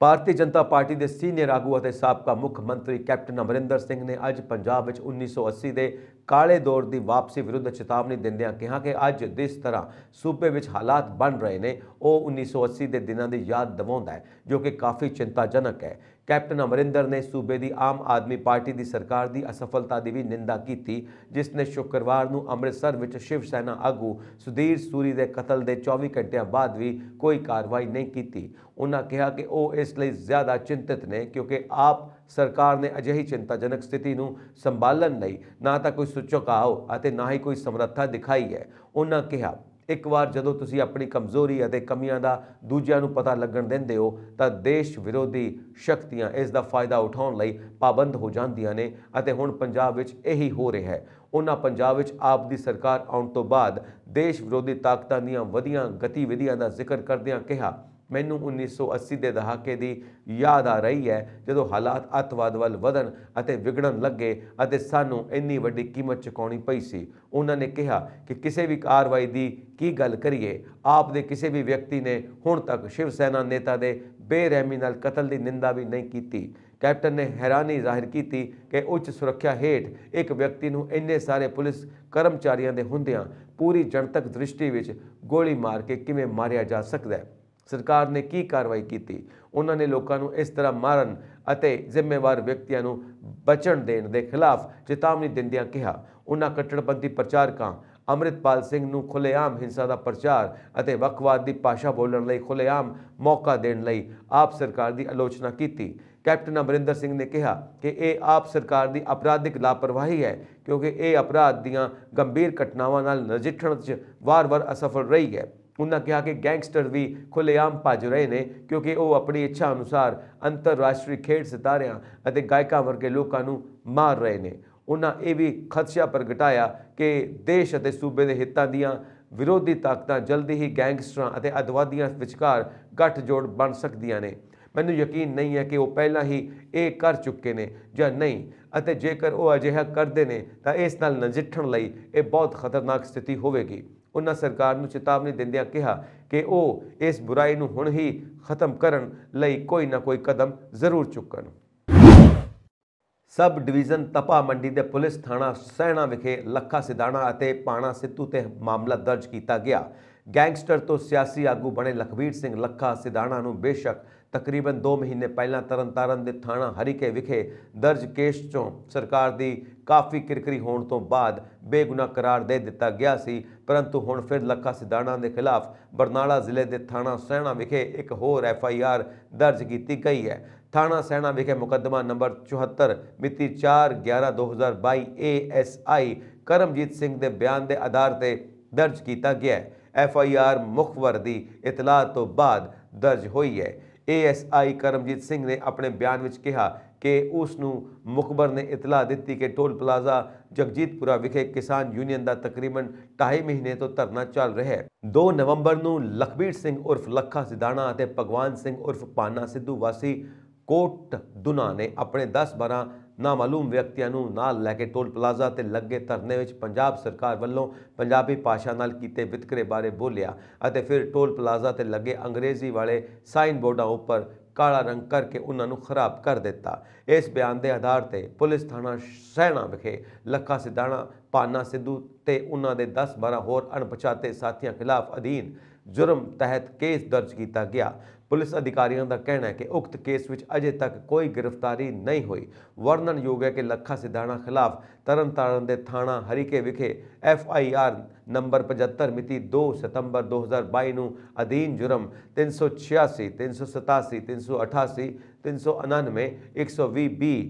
ਭਾਰਤੀ ਜਨਤਾ ਪਾਰਟੀ ਦੇ ਸੀਨੀਅਰ ਆਗੂ ਅਤੇ ਸਾਬਕਾ ਮੁੱਖ ਮੰਤਰੀ ਕੈਪਟਨ ਅਮਰਿੰਦਰ ਸਿੰਘ ਨੇ ਅੱਜ ਪੰਜਾਬ ਵਿੱਚ 1980 ਦੇ ਕਾਲੇ ਦੌਰ ਦੀ ਵਾਪਸੀ ਵਿਰੁੱਧ ਚੇਤਾਵਨੀ ਦਿੰਦਿਆਂ ਕਿਹਾ ਕਿ ਅੱਜ ਜਿਸ ਤਰ੍ਹਾਂ ਸੂਬੇ ਵਿੱਚ ਹਾਲਾਤ ਬਣ ਰਹੇ ਨੇ, ਉਹ 1980 ਦੇ ਦਿਨਾਂ ਦੀ ਯਾਦ ਦਿਵਾਉਂਦਾ ਹੈ, ਜੋ ਕਿ ਕਾਫੀ ਚਿੰਤਾਜਨਕ ਹੈ। ਕੈਪਟਨ ਅਮਰਿੰਦਰ ਨੇ ਸੂਬੇ ਦੀ ਆਮ ਆਦਮੀ ਪਾਰਟੀ ਦੀ ਸਰਕਾਰ ਦੀ ਅਸਫਲਤਾ ਦੀ ਵੀ ਨਿੰਦਾ ਕੀਤੀ, ਜਿਸ ਨੇ ਸ਼ੁੱਕਰਵਾਰ ਨੂੰ ਅੰਮ੍ਰਿਤਸਰ ਵਿੱਚ ਸ਼ਿਵ ਸੈਨਾ ਆਗੂ ਸੁਧੀਰ ਸੂਰੀ ਦੇ ਕਤਲ ਦੇ 24 ਘੰਟਿਆਂ ਬਾਅਦ ਵੀ ਕੋਈ ਕਾਰਵਾਈ ਨਹੀਂ ਕੀਤੀ। ਉਹਨਾਂ ਕਿਹਾ ਕਿ ਉਹ ਇਸ ਲਈ ਜ਼ਿਆਦਾ ਚਿੰਤਿਤ ਨੇ ਕਿਉਂਕਿ ਆਪ ਸਰਕਾਰ ਨੇ ਅਜਿਹੀ ਚਿੰਤਾਜਨਕ ਸਥਿਤੀ ਨੂੰ ਸੰਭਾਲਣ ਲਈ ਨਾ ਤਾਂ ਕੋਈ ਝੁਕਾਓ ਅਤੇ ਨਾ ਹੀ ਕੋਈ ਸਮਰੱਥਾ ਦਿਖਾਈ ਹੈ। ਉਹਨਾਂ ਕਿਹਾ, ਇੱਕ ਵਾਰ ਜਦੋਂ ਤੁਸੀਂ ਆਪਣੀ ਕਮਜ਼ੋਰੀ ਅਤੇ ਕਮੀਆਂ ਦਾ ਦੂਜਿਆਂ ਨੂੰ ਪਤਾ ਲੱਗਣ ਦਿੰਦੇ ਹੋ ਤਾਂ ਦੇਸ਼ ਵਿਰੋਧੀ ਸ਼ਕਤੀਆਂ ਇਸ ਦਾ ਫਾਇਦਾ ਉਠਾਉਣ ਲਈ ਪਾਬੰਦ ਹੋ ਜਾਂਦੀਆਂ ਨੇ ਅਤੇ ਹੁਣ ਪੰਜਾਬ ਵਿੱਚ ਇਹੀ ਹੋ ਰਿਹਾ ਹੈ। ਉਹਨਾਂ ਪੰਜਾਬ ਵਿੱਚ ਆਪ ਦੀ ਸਰਕਾਰ ਆਉਣ ਤੋਂ ਬਾਅਦ ਦੇਸ਼ ਵਿਰੋਧੀ ਤਾਕਤਾਂ ਦੀਆਂ ਵਧੀਆਂ ਗਤੀਵਿਧੀਆਂ ਦਾ ਜ਼ਿਕਰ ਕਰਦਿਆਂ ਕਿਹਾ, ਮੈਨੂੰ 1980 ਦੇ ਦਹਾਕੇ ਦੀ ਯਾਦ ਆ ਰਹੀ ਹੈ ਜਦੋਂ ਹਾਲਾਤ ਅੱਤਵਾਦ ਵੱਲ ਵਧਣ ਅਤੇ ਵਿਗੜਨ ਲੱਗੇ ਅਤੇ ਸਾਨੂੰ ਇੰਨੀ ਵੱਡੀ ਕੀਮਤ ਚੁਕਾਉਣੀ ਪਈ ਸੀ। ਉਹਨਾਂ ਨੇ ਕਿਹਾ ਕਿ ਕਿਸੇ ਵੀ ਕਾਰਵਾਈ ਦੀ ਕੀ ਗੱਲ ਕਰੀਏ, ਆਪ ਦੇ ਕਿਸੇ ਵੀ ਵਿਅਕਤੀ ਨੇ ਹੁਣ ਤੱਕ ਸ਼ਿਵ ਸੈਨਾ ਨੇਤਾ ਦੇ ਬੇਰਹਿਮੀ ਨਾਲ ਕਤਲ ਦੀ ਨਿੰਦਾ ਵੀ ਨਹੀਂ ਕੀਤੀ। ਕੈਪਟਨ ਨੇ ਹੈਰਾਨੀ ਜ਼ਾਹਿਰ ਕੀਤੀ ਕਿ ਉੱਚ ਸੁਰੱਖਿਆ ਹੇਠ ਇੱਕ ਵਿਅਕਤੀ ਨੂੰ ਇੰਨੇ ਸਾਰੇ ਪੁਲਿਸ ਕਰਮਚਾਰੀਆਂ ਦੇ ਹੁੰਦਿਆਂ ਪੂਰੀ ਜਨਤਕ ਦ੍ਰਿਸ਼ਟੀ ਵਿੱਚ ਗੋਲੀ ਮਾਰ ਕੇ ਕਿਵੇਂ ਮਾਰਿਆ ਜਾ ਸਕਦਾ ਹੈ। ਸਰਕਾਰ ਨੇ ਕੀ ਕਾਰਵਾਈ ਕੀਤੀ? ਉਹਨਾਂ ਨੇ ਲੋਕਾਂ ਨੂੰ ਇਸ ਤਰ੍ਹਾਂ ਮਾਰਨ ਅਤੇ ਜ਼ਿੰਮੇਵਾਰ ਵਿਅਕਤੀਆਂ ਨੂੰ ਬਚਣ ਦੇਣ ਦੇ ਖਿਲਾਫ ਚੇਤਾਵਨੀ ਦਿੰਦਿਆਂ ਕਿਹਾ, ਉਹਨਾਂ ਕੱਟੜਪੰਥੀ ਪ੍ਰਚਾਰਕਾਂ ਅੰਮ੍ਰਿਤਪਾਲ ਸਿੰਘ ਨੂੰ ਖੁੱਲ੍ਹੇਆਮ ਹਿੰਸਾ ਦਾ ਪ੍ਰਚਾਰ ਅਤੇ ਵੱਖਵਾਦ ਦੀ ਭਾਸ਼ਾ ਬੋਲਣ ਲਈ ਖੁੱਲ੍ਹੇਆਮ ਮੌਕਾ ਦੇਣ ਲਈ ਆਪ ਸਰਕਾਰ ਦੀ ਆਲੋਚਨਾ ਕੀਤੀ। ਕੈਪਟਨ ਅਮਰਿੰਦਰ ਸਿੰਘ ਨੇ ਕਿਹਾ ਕਿ ਇਹ ਆਪ ਸਰਕਾਰ ਦੀ ਅਪਰਾਧਿਕ ਲਾਪਰਵਾਹੀ ਹੈ ਕਿਉਂਕਿ ਇਹ ਅਪਰਾਧ ਦੀਆਂ ਗੰਭੀਰ ਘਟਨਾਵਾਂ ਨਾਲ ਨਜਿੱਠਣ 'ਚ ਵਾਰ-ਵਾਰ ਅਸਫਲ ਰਹੀ ਹੈ। ਉਹਨਾਂ ਕਿਹਾ ਕਿ ਗੈਂਗਸਟਰ ਵੀ ਖੁੱਲ੍ਹੇਆਮ ਭੱਜ ਰਹੇ ਨੇ ਕਿਉਂਕਿ ਉਹ ਆਪਣੀ ਇੱਛਾ ਅਨੁਸਾਰ ਅੰਤਰਰਾਸ਼ਟਰੀ ਖੇਡ ਸਿਤਾਰਿਆਂ ਅਤੇ ਗਾਇਕਾਂ ਵਰਗੇ ਲੋਕਾਂ ਨੂੰ ਮਾਰ ਰਹੇ ਨੇ। ਉਹਨਾਂ ਇਹ ਵੀ ਖਦਸ਼ਾ ਪ੍ਰਗਟਾਇਆ ਕਿ ਦੇਸ਼ ਅਤੇ ਸੂਬੇ ਦੇ ਹਿੱਤਾਂ ਦੀਆਂ ਵਿਰੋਧੀ ਤਾਕਤਾਂ ਜਲਦੀ ਹੀ ਗੈਂਗਸਟਰਾਂ ਅਤੇ ਅੱਤਵਾਦੀਆਂ ਵਿਚਕਾਰ ਗੱਠਜੋੜ ਬਣ ਸਕਦੀਆਂ ਨੇ। ਮੈਨੂੰ ਯਕੀਨ ਨਹੀਂ ਹੈ ਕਿ ਉਹ ਪਹਿਲਾਂ ਹੀ ਇਹ ਕਰ ਚੁੱਕੇ ਨੇ ਜਾਂ ਨਹੀਂ, ਅਤੇ ਜੇਕਰ ਉਹ ਅਜਿਹਾ ਕਰਦੇ ਨੇ ਤਾਂ ਇਸ ਨਾਲ ਨਜਿੱਠਣ ਲਈ ਇਹ ਬਹੁਤ ਖਤਰਨਾਕ ਸਥਿਤੀ ਹੋਵੇਗੀ। ਉਹਨਾਂ ਸਰਕਾਰ ਨੂੰ ਚੇਤਾਵਨੀ ਦਿੰਦਿਆਂ ਕਿਹਾ ਕਿ ਉਹ ਇਸ ਬੁਰਾਈ ਨੂੰ ਹੁਣ ਹੀ ਖਤਮ ਕਰਨ ਲਈ ਕੋਈ ਨਾ ਕੋਈ ਕਦਮ ਜ਼ਰੂਰ ਚੁੱਕਣ। ਸਬ ਡਿਵੀਜ਼ਨ ਤਪਾ ਮੰਡੀ ਦੇ ਪੁਲਿਸ ਥਾਣਾ ਸਹਿਣਾ ਵਿਖੇ ਲੱਖਾ ਸਿਧਾਣਾ ਅਤੇ ਪਾਣਾ ਸਿੱਧੂ ਤੇ ਮਾਮਲਾ ਦਰਜ ਕੀਤਾ ਗਿਆ। ਗੈਂਗਸਟਰ ਤੋਂ ਸਿਆਸੀ ਆਗੂ ਬਣੇ ਲਖਵੀਰ ਸਿੰਘ ਲੱਖਾ ਸਿਧਾਣਾ ਨੂੰ ਬੇਸ਼ੱਕ ਤਕਰੀਬਨ 2 ਮਹੀਨੇ ਪਹਿਲਾਂ ਤਰਨਤਾਰਨ ਦੇ ਥਾਣਾ ਹਰੀਕੇ ਵਿਖੇ ਦਰਜ ਕੇਸ 'ਚੋਂ ਸਰਕਾਰ ਦੀ ਕਾਫੀ ਕਿਰਕਰੀ ਹੋਣ ਤੋਂ ਬਾਅਦ ਬੇਗੁਨਾਹ ਕਰਾਰ ਦੇ ਦਿੱਤਾ ਗਿਆ ਸੀ, ਪਰੰਤੂ ਹੁਣ ਫਿਰ ਲੱਖਾ ਸਿਧਾਣਾ ਦੇ ਖਿਲਾਫ ਬਰਨਾਲਾ ਜ਼ਿਲ੍ਹੇ ਦੇ ਥਾਣਾ ਸਹਿਣਾ ਵਿਖੇ ਇੱਕ ਹੋਰ FIR ਦਰਜ ਕੀਤੀ ਗਈ ਹੈ। ਥਾਣਾ ਸਹਿਣਾ ਵਿਖੇ ਮੁਕੱਦਮਾ ਨੰਬਰ 74 ਮਿਤੀ 4/11/2022 ASI ਕਰਮਜੀਤ ਸਿੰਘ ਦੇ ਬਿਆਨ ਦੇ ਆਧਾਰ ਤੇ ਦਰਜ ਕੀਤਾ ਗਿਆ ਹੈ। FIR ਮੁਖਬਰ ਦੀ ਇਤਲਾਹ ਤੋਂ ਬਾਅਦ ਦਰਜ ਹੋਈ ਹੈ। ASI ਕਰਮਜੀਤ ਸਿੰਘ ਨੇ ਆਪਣੇ ਬਿਆਨ ਵਿੱਚ ਕਿਹਾ ਕਿ ਉਸ ਨੂੰ ਮੁਖਬਰ ਨੇ ਇਤਲਾਹ ਦਿੱਤੀ ਕਿ ਟੋਲ ਪਲਾਜ਼ਾ ਜਗਜੀਤਪੁਰਾ ਵਿਖੇ ਕਿਸਾਨ ਯੂਨੀਅਨ ਦਾ ਤਕਰੀਬਨ 2.5 ਮਹੀਨੇ ਤੋਂ ਧਰਨਾ ਚੱਲ ਰਿਹਾ ਹੈ। 2 ਨਵੰਬਰ ਨੂੰ ਲਖਬੀਰ ਸਿੰਘ ਉਰਫ ਲੱਖਾ ਸਿਧਾਣਾ ਅਤੇ ਭਗਵਾਨ ਸਿੰਘ ਉਰਫ ਪਾਨਾ ਸਿੱਧੂ ਵਾਸੀ ਕੋਟ ਦੁਨਾ ਨੇ ਆਪਣੇ 10-12 ਨਾਮਾਲੂਮ ਵਿਅਕਤੀਆਂ ਨੂੰ ਨਾਲ ਲੈ ਕੇ ਟੋਲ ਪਲਾਜ਼ਾ ਤੇ ਲੱਗੇ ਧਰਨੇ ਵਿੱਚ ਪੰਜਾਬ ਸਰਕਾਰ ਵੱਲੋਂ ਪੰਜਾਬੀ ਭਾਸ਼ਾ ਨਾਲ ਕੀਤੇ ਵਿਤਕਰੇ ਬਾਰੇ ਬੋਲਿਆ ਅਤੇ ਫਿਰ ਟੋਲ ਪਲਾਜ਼ਾ ਤੇ ਲੱਗੇ ਅੰਗਰੇਜ਼ੀ ਵਾਲੇ ਸਾਈਨ ਬੋਰਡਾਂ ਉੱਪਰ ਕਾਲਾ ਰੰਗ ਕਰਕੇ ਉਹਨਾਂ ਨੂੰ ਖਰਾਬ ਕਰ ਦਿੱਤਾ। ਇਸ ਬਿਆਨ ਦੇ ਆਧਾਰ ਤੇ ਪੁਲਿਸ ਥਾਣਾ ਸਹਿਣਾ ਵਿਖੇ ਲੱਖਾ ਸਿਧਾਣਾ, ਪਾਨਾ ਸਿੱਧੂ ਤੇ ਉਹਨਾਂ ਦੇ 10-12 ਹੋਰ ਅਣਪਛਾਤੇ ਸਾਥੀਆਂ ਖਿਲਾਫ ਅਧੀਨ ਜੁਰਮ ਤਹਿਤ ਕੇਸ ਦਰਜ ਕੀਤਾ ਗਿਆ। ਪੁਲਿਸ ਅਧਿਕਾਰੀਆਂ ਦਾ ਕਹਿਣਾ ਹੈ ਕਿ ਉਕਤ ਕੇਸ ਵਿੱਚ ਅਜੇ ਤੱਕ ਕੋਈ ਗ੍ਰਿਫਤਾਰੀ ਨਹੀਂ ਹੋਈ। ਵਰਣਨਯੋਗ ਹੈ ਕਿ ਲੱਖਾ ਸਿਧਾਣਾ ਖਿਲਾਫ ਤਰਨਤਾਰਨ ਦੇ ਥਾਣਾ ਹਰੀਕੇ ਵਿਖੇ FIR ਨੰਬਰ 75 ਮਿਤੀ 2 ਸਤੰਬਰ 2022 ਨੂੰ ਅਧੀਨ ਜੁਰਮ 386, 387, 388, 399, 120B,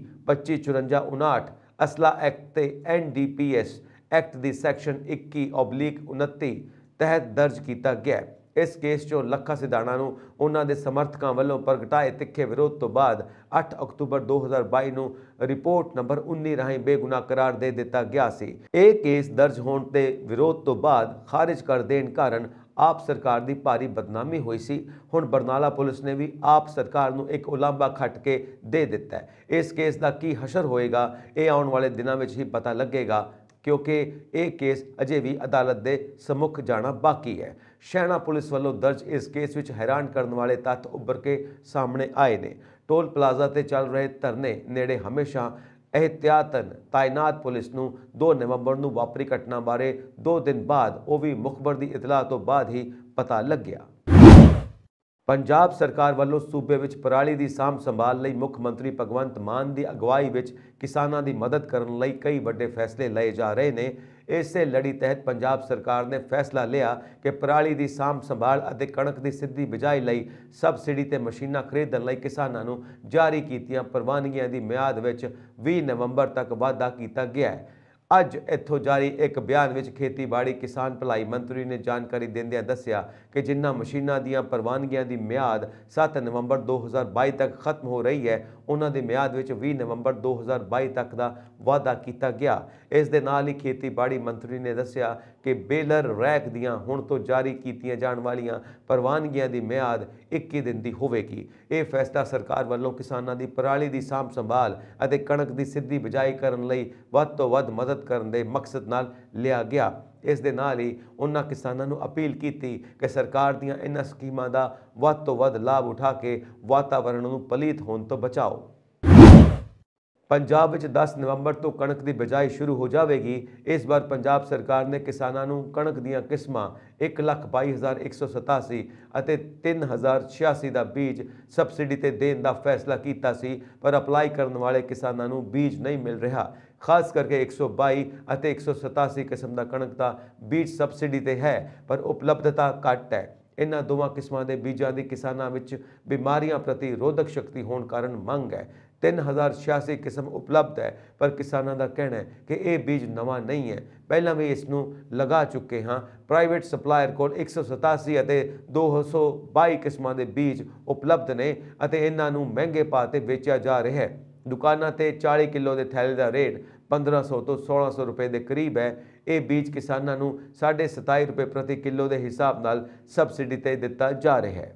2554, 59 ਅਸਲਾ ਐਕਟ ਤੇ NDPS ਐਕਟ ਦੀ ਸੈਕਸ਼ਨ 21/29 ਤਹਿਤ ਦਰਜ ਕੀਤਾ ਗਿਆ। ਇਸ ਕੇਸ 'ਚੋਂ ਲੱਖਾ ਸਿਧਾਣਾ ਨੂੰ ਉਹਨਾਂ ਦੇ ਸਮਰਥਕਾਂ ਵੱਲੋਂ ਪ੍ਰਗਟਾਏ ਤਿੱਖੇ ਵਿਰੋਧ ਤੋਂ ਬਾਅਦ 8 ਅਕਤੂਬਰ 2022 ਨੂੰ ਰਿਪੋਰਟ ਨੰਬਰ 19 ਰਾਹੀਂ ਬੇਗੁਨਾਹ ਕਰਾਰ ਦੇ ਦਿੱਤਾ ਗਿਆ ਸੀ। ਇਹ ਕੇਸ ਦਰਜ ਹੋਣ ਤੇ ਵਿਰੋਧ ਤੋਂ ਬਾਅਦ ਖਾਰਿਜ ਕਰ ਦੇਣ ਕਾਰਨ ਆਪ ਸਰਕਾਰ ਦੀ ਭਾਰੀ ਬਦਨਾਮੀ ਹੋਈ ਸੀ। ਹੁਣ ਬਰਨਾਲਾ ਪੁਲਿਸ ਨੇ ਵੀ ਆਪ ਸਰਕਾਰ ਨੂੰ ਇੱਕ ਉਲਾਂਭਾ ਖੱਟ ਕੇ ਦੇ ਦਿੱਤਾ ਹੈ। ਇਸ ਕੇਸ ਦਾ ਕੀ ਹਸ਼ਰ ਹੋਏਗਾ, ਇਹ ਆਉਣ ਵਾਲੇ ਦਿਨਾਂ ਵਿੱਚ ਹੀ ਪਤਾ ਲੱਗੇਗਾ, ਕਿਉਂਕਿ ਇਹ ਕੇਸ ਅਜੇ ਵੀ ਅਦਾਲਤ ਦੇ ਸਮੁੱਖ ਜਾਣਾ ਬਾਕੀ ਹੈ। ਸਹਿਣਾ ਪੁਲਿਸ ਵੱਲੋਂ ਦਰਜ ਇਸ ਕੇਸ ਵਿੱਚ ਹੈਰਾਨ ਕਰਨ ਵਾਲੇ ਤੱਥ ਉੱਭਰ ਕੇ ਸਾਹਮਣੇ ਆਏ ਨੇ। ਟੋਲ ਪਲਾਜ਼ਾ ਤੇ ਚੱਲ ਰਹੇ ਧਰਨੇ ਨੇੜੇ ਹਮੇਸ਼ਾ ਇਹਤਿਆਤਨ ਤਾਇਨਾਤ ਪੁਲਿਸ ਨੂੰ 2 ਨਵੰਬਰ ਨੂੰ ਵਾਪਰੀ ਘਟਨਾ ਬਾਰੇ 2 ਦਿਨ ਬਾਅਦ, ਉਹ ਵੀ ਮੁਖਬਰ ਦੀ ਇਤਲਾਹ ਤੋਂ ਬਾਅਦ ਹੀ ਪਤਾ ਲੱਗਿਆ। ਪੰਜਾਬ ਸਰਕਾਰ ਵੱਲੋਂ ਸੂਬੇ ਵਿੱਚ ਪਰਾਲੀ ਦੀ ਸਾਂਭ ਸੰਭਾਲ ਲਈ ਮੁੱਖ ਮੰਤਰੀ ਭਗਵੰਤ ਮਾਨ ਦੀ ਅਗਵਾਈ ਵਿੱਚ ਕਿਸਾਨਾਂ ਦੀ ਮਦਦ ਕਰਨ ਲਈ ਕਈ ਵੱਡੇ ਫੈਸਲੇ ਲਏ ਜਾ ਰਹੇ ਨੇ। ਇਸੇ ਲੜੀ ਤਹਿਤ ਪੰਜਾਬ ਸਰਕਾਰ ਨੇ ਫੈਸਲਾ ਲਿਆ ਕਿ ਪਰਾਲੀ ਦੀ ਸਾਂਭ ਸੰਭਾਲ ਅਤੇ ਕਣਕ ਦੀ ਸਿੱਧੀ ਬਿਜਾਈ ਲਈ ਸਬਸਿਡੀ ਤੇ ਮਸ਼ੀਨਾਂ ਖਰੀਦਣ ਲਈ ਕਿਸਾਨਾਂ ਨੂੰ ਜਾਰੀ ਕੀਤੀਆਂ ਪ੍ਰਵਾਨਗੀਆਂ ਦੀ ਮਿਆਦ ਵਿੱਚ 20 ਨਵੰਬਰ ਤੱਕ ਵਾਧਾ ਕੀਤਾ ਗਿਆ ਹੈ। ਅੱਜ ਇੱਥੋਂ ਜਾਰੀ ਇੱਕ ਬਿਆਨ ਵਿੱਚ ਖੇਤੀਬਾੜੀ ਕਿਸਾਨ ਭਲਾਈ ਮੰਤਰੀ ਨੇ ਜਾਣਕਾਰੀ ਦਿੰਦਿਆਂ ਦੱਸਿਆ ਕਿ ਜਿਨ੍ਹਾਂ ਮਸ਼ੀਨਾਂ ਦੀਆਂ ਪ੍ਰਵਾਨਗੀਆਂ ਦੀ ਮਿਆਦ 7 ਨਵੰਬਰ 2022 ਤੱਕ ਖਤਮ ਹੋ ਰਹੀ ਹੈ, ਉਹਨਾਂ ਦੀ ਮਿਆਦ ਵਿੱਚ 20 ਨਵੰਬਰ 2022 ਤੱਕ ਦਾ ਵਾਧਾ ਕੀਤਾ ਗਿਆ। ਇਸ ਦੇ ਨਾਲ ਹੀ ਖੇਤੀਬਾੜੀ ਮੰਤਰੀ ਨੇ ਦੱਸਿਆ ਕਿ ਬੇਲਰ ਰੈਕ ਦੀਆਂ ਹੁਣ ਤੋਂ ਜਾਰੀ ਕੀਤੀਆਂ ਜਾਣ ਵਾਲੀਆਂ ਪ੍ਰਵਾਨਗੀਆਂ ਦੀ ਮਿਆਦ 21 ਦਿਨ ਦੀ ਹੋਵੇਗੀ। ਇਹ ਫੈਸਲਾ ਸਰਕਾਰ ਵੱਲੋਂ ਕਿਸਾਨਾਂ ਦੀ ਪਰਾਲੀ ਦੀ ਸਾਂਭ ਸੰਭਾਲ ਅਤੇ ਕਣਕ ਦੀ ਸਿੱਧੀ ਬਿਜਾਈ ਕਰਨ ਲਈ ਵੱਧ ਤੋਂ ਵੱਧ ਮਦਦ ਕਰਨ ਦੇ ਮਕਸਦ ਨਾਲ ਲਿਆ ਗਿਆ। ਇਸ ਦੇ ਨਾਲ ਹੀ ਉਹਨਾਂ ਕਿਸਾਨਾਂ ਨੂੰ ਅਪੀਲ ਕੀਤੀ ਕਿ ਸਰਕਾਰ ਦੀਆਂ ਇਹਨਾਂ ਸਕੀਮਾਂ ਦਾ ਵੱਧ ਤੋਂ ਵੱਧ ਲਾਭ ਉਠਾ ਕੇ ਵਾਤਾਵਰਣ ਨੂੰ ਪਲੀਤ ਹੋਣ ਤੋਂ ਬਚਾਓ। ਪੰਜਾਬ ਵਿੱਚ 10 ਨਵੰਬਰ ਤੋਂ ਕਣਕ ਦੀ ਬਿਜਾਈ ਸ਼ੁਰੂ ਹੋ ਜਾਵੇਗੀ। ਇਸ ਵਾਰ ਪੰਜਾਬ ਸਰਕਾਰ ਨੇ ਕਿਸਾਨਾਂ ਨੂੰ ਕਣਕ ਦੀਆਂ ਕਿਸਮਾਂ 1,22,187 ਅਤੇ 3,086 ਦਾ ਬੀਜ ਸਬਸਿਡੀ ਤੇ ਦੇਣ ਦਾ ਫੈਸਲਾ ਕੀਤਾ ਸੀ, ਪਰ ਅਪਲਾਈ ਕਰਨ ਵਾਲੇ ਕਿਸਾਨਾਂ ਨੂੰ ਬੀਜ ਨਹੀਂ ਮਿਲ ਰਿਹਾ। ਖਾਸ ਕਰਕੇ 122 ਅਤੇ 187 ਕਿਸਮ ਦਾ ਕਣਕ ਦਾ ਬੀਜ ਸਬਸਿਡੀ ਤੇ ਹੈ, ਪਰ ਉਪਲਬਧਤਾ ਘੱਟ ਹੈ। ਇਹਨਾਂ ਦੋਵਾਂ ਕਿਸਮਾਂ ਦੇ ਬੀਜਾਂ ਦੀ ਕਿਸਾਨਾਂ ਵਿੱਚ ਬਿਮਾਰੀਆਂ ਪ੍ਰਤੀ ਰੋਧਕ ਸ਼ਕਤੀ ਹੋਣ ਕਾਰਨ ਮੰਗ ਹੈ। 3,086 ਕਿਸਮ ਉਪਲਬਧ ਹੈ, ਪਰ ਕਿਸਾਨਾਂ ਦਾ ਕਹਿਣਾ ਹੈ ਕਿ ਇਹ ਬੀਜ ਨਵਾਂ ਨਹੀਂ ਹੈ, ਪਹਿਲਾਂ ਵੀ ਇਸ ਨੂੰ ਲਗਾ ਚੁੱਕੇ ਹਾਂ। ਪ੍ਰਾਈਵੇਟ ਸਪਲਾਇਰ ਕੋਲ 187 ਅਤੇ 222 ਕਿਸਮਾਂ ਦੇ ਬੀਜ ਉਪਲਬਧ ਨੇ ਅਤੇ ਇਹਨਾਂ ਨੂੰ ਮਹਿੰਗੇ ਭਾਅ ਤੇ ਵੇਚਿਆ ਜਾ ਰਿਹਾ ਹੈ। ਦੁਕਾਨਾਂ ਤੇ 40 ਕਿਲੋ ਦੇ ਥੈਲੇ ਦਾ ਰੇਟ 1500 ਤੋਂ 1600 ਰੁਪਏ ਦੇ ਕਰੀਬ ਹੈ। ਇਹ ਬੀਜ ਕਿਸਾਨਾਂ ਨੂੰ 27.5 ਰੁਪਏ ਪ੍ਰਤੀ ਕਿਲੋ ਦੇ ਹਿਸਾਬ ਨਾਲ ਸਬਸਿਡੀ ਤੇ ਦਿੱਤਾ ਜਾ ਰਿਹਾ ਹੈ।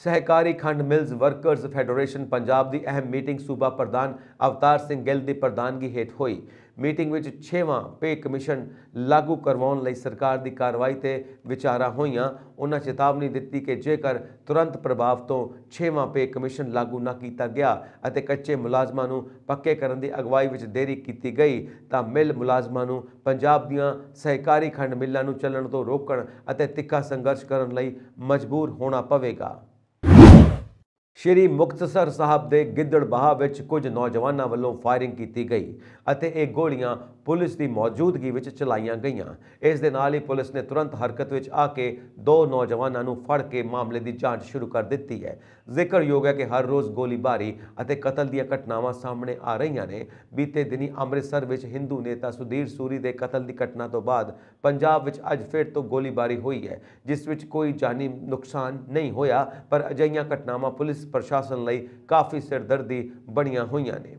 ਸਹਿਕਾਰੀ ਖੰਡ ਮਿਲਜ਼ ਵਰਕਰਜ਼ ਫੈਡਰੇਸ਼ਨ ਪੰਜਾਬ ਦੀ ਅਹਿਮ ਮੀਟਿੰਗ ਸੂਬਾ ਪ੍ਰਧਾਨ ਅਵਤਾਰ ਸਿੰਘ ਗਿੱਲ ਦੀ ਪ੍ਰਧਾਨਗੀ ਹੇਠ ਹੋਈ। ਮੀਟਿੰਗ ਵਿੱਚ 6ਵਾਂ ਪੇ ਕਮਿਸ਼ਨ ਲਾਗੂ ਕਰਵਾਉਣ ਲਈ ਸਰਕਾਰ ਦੀ ਕਾਰਵਾਈ ਤੇ ਵਿਚਾਰਾਂ ਹੋਈਆਂ। ਉਹਨਾਂ ਚੇਤਾਵਨੀ ਦਿੱਤੀ ਕਿ ਜੇਕਰ ਤੁਰੰਤ ਪ੍ਰਭਾਵ ਤੋਂ 6ਵਾਂ ਪੇ ਕਮਿਸ਼ਨ ਲਾਗੂ ਨਾ ਕੀਤਾ ਗਿਆ ਅਤੇ ਕੱਚੇ ਮੁਲਾਜ਼ਮਾਂ ਨੂੰ ਪੱਕੇ ਕਰਨ ਦੀ ਅਗਵਾਈ ਵਿੱਚ ਦੇਰੀ ਕੀਤੀ ਗਈ ਤਾਂ ਮਿਲ ਮੁਲਾਜ਼ਮਾਂ ਨੂੰ ਪੰਜਾਬ ਦੀਆਂ ਸਹਿਕਾਰੀ ਖੰਡ ਮਿੱਲਾਂ ਨੂੰ ਚੱਲਣ ਤੋਂ ਰੋਕਣ ਅਤੇ ਤਿੱਖਾ ਸੰਘਰਸ਼ ਕਰਨ ਲਈ ਮਜਬੂਰ ਹੋਣਾ ਪਵੇਗਾ। ਸ਼੍ਰੀ ਮੁਕਤਸਰ ਸਾਹਿਬ ਦੇ ਗਿੱਦੜਬਾਹਾ ਵਿੱਚ ਕੁਝ ਨੌਜਵਾਨਾਂ ਵੱਲੋਂ ਫਾਇਰਿੰਗ ਕੀਤੀ ਗਈ ਅਤੇ ਇਹ ਗੋਲੀਆਂ ਪੁਲਿਸ ਦੀ ਮੌਜੂਦਗੀ ਵਿੱਚ ਚਲਾਈਆਂ ਗਈਆਂ। ਇਸ ਦੇ ਨਾਲ ਹੀ ਪੁਲਿਸ ਨੇ ਤੁਰੰਤ ਹਰਕਤ ਵਿੱਚ ਆ ਕੇ ਦੋ ਨੌਜਵਾਨਾਂ ਨੂੰ ਫੜ ਕੇ ਮਾਮਲੇ ਦੀ ਜਾਂਚ ਸ਼ੁਰੂ ਕਰ ਦਿੱਤੀ ਹੈ। ਜ਼ਿਕਰਯੋਗ ਹੈ ਕਿ ਹਰ ਰੋਜ਼ ਗੋਲੀਬਾਰੀ ਅਤੇ ਕਤਲ ਦੀਆਂ ਘਟਨਾਵਾਂ ਸਾਹਮਣੇ ਆ ਰਹੀਆਂ ਨੇ। ਬੀਤੇ ਦਿਨੀ ਅੰਮ੍ਰਿਤਸਰ ਵਿੱਚ ਹਿੰਦੂ ਨੇਤਾ ਸੁਧੀਰ ਸੂਰੀ ਦੇ ਕਤਲ ਦੀ ਘਟਨਾ ਤੋਂ ਬਾਅਦ ਪੰਜਾਬ ਵਿੱਚ ਅੱਜ ਫਿਰ ਤੋਂ ਗੋਲੀਬਾਰੀ ਹੋਈ ਹੈ, ਜਿਸ ਵਿੱਚ ਕੋਈ ਜਾਨੀ ਨੁਕਸਾਨ ਨਹੀਂ ਹੋਇਆ, ਪਰ ਅਜਿਹੀਆਂ ਘਟਨਾਵਾਂ ਪੁਲਿਸ ਪ੍ਰਸ਼ਾਸਨ ਲਈ ਕਾਫੀ ਸਿਰਦਰਦੀ ਬਣੀਆਂ ਹੋਈਆਂ ਨੇ।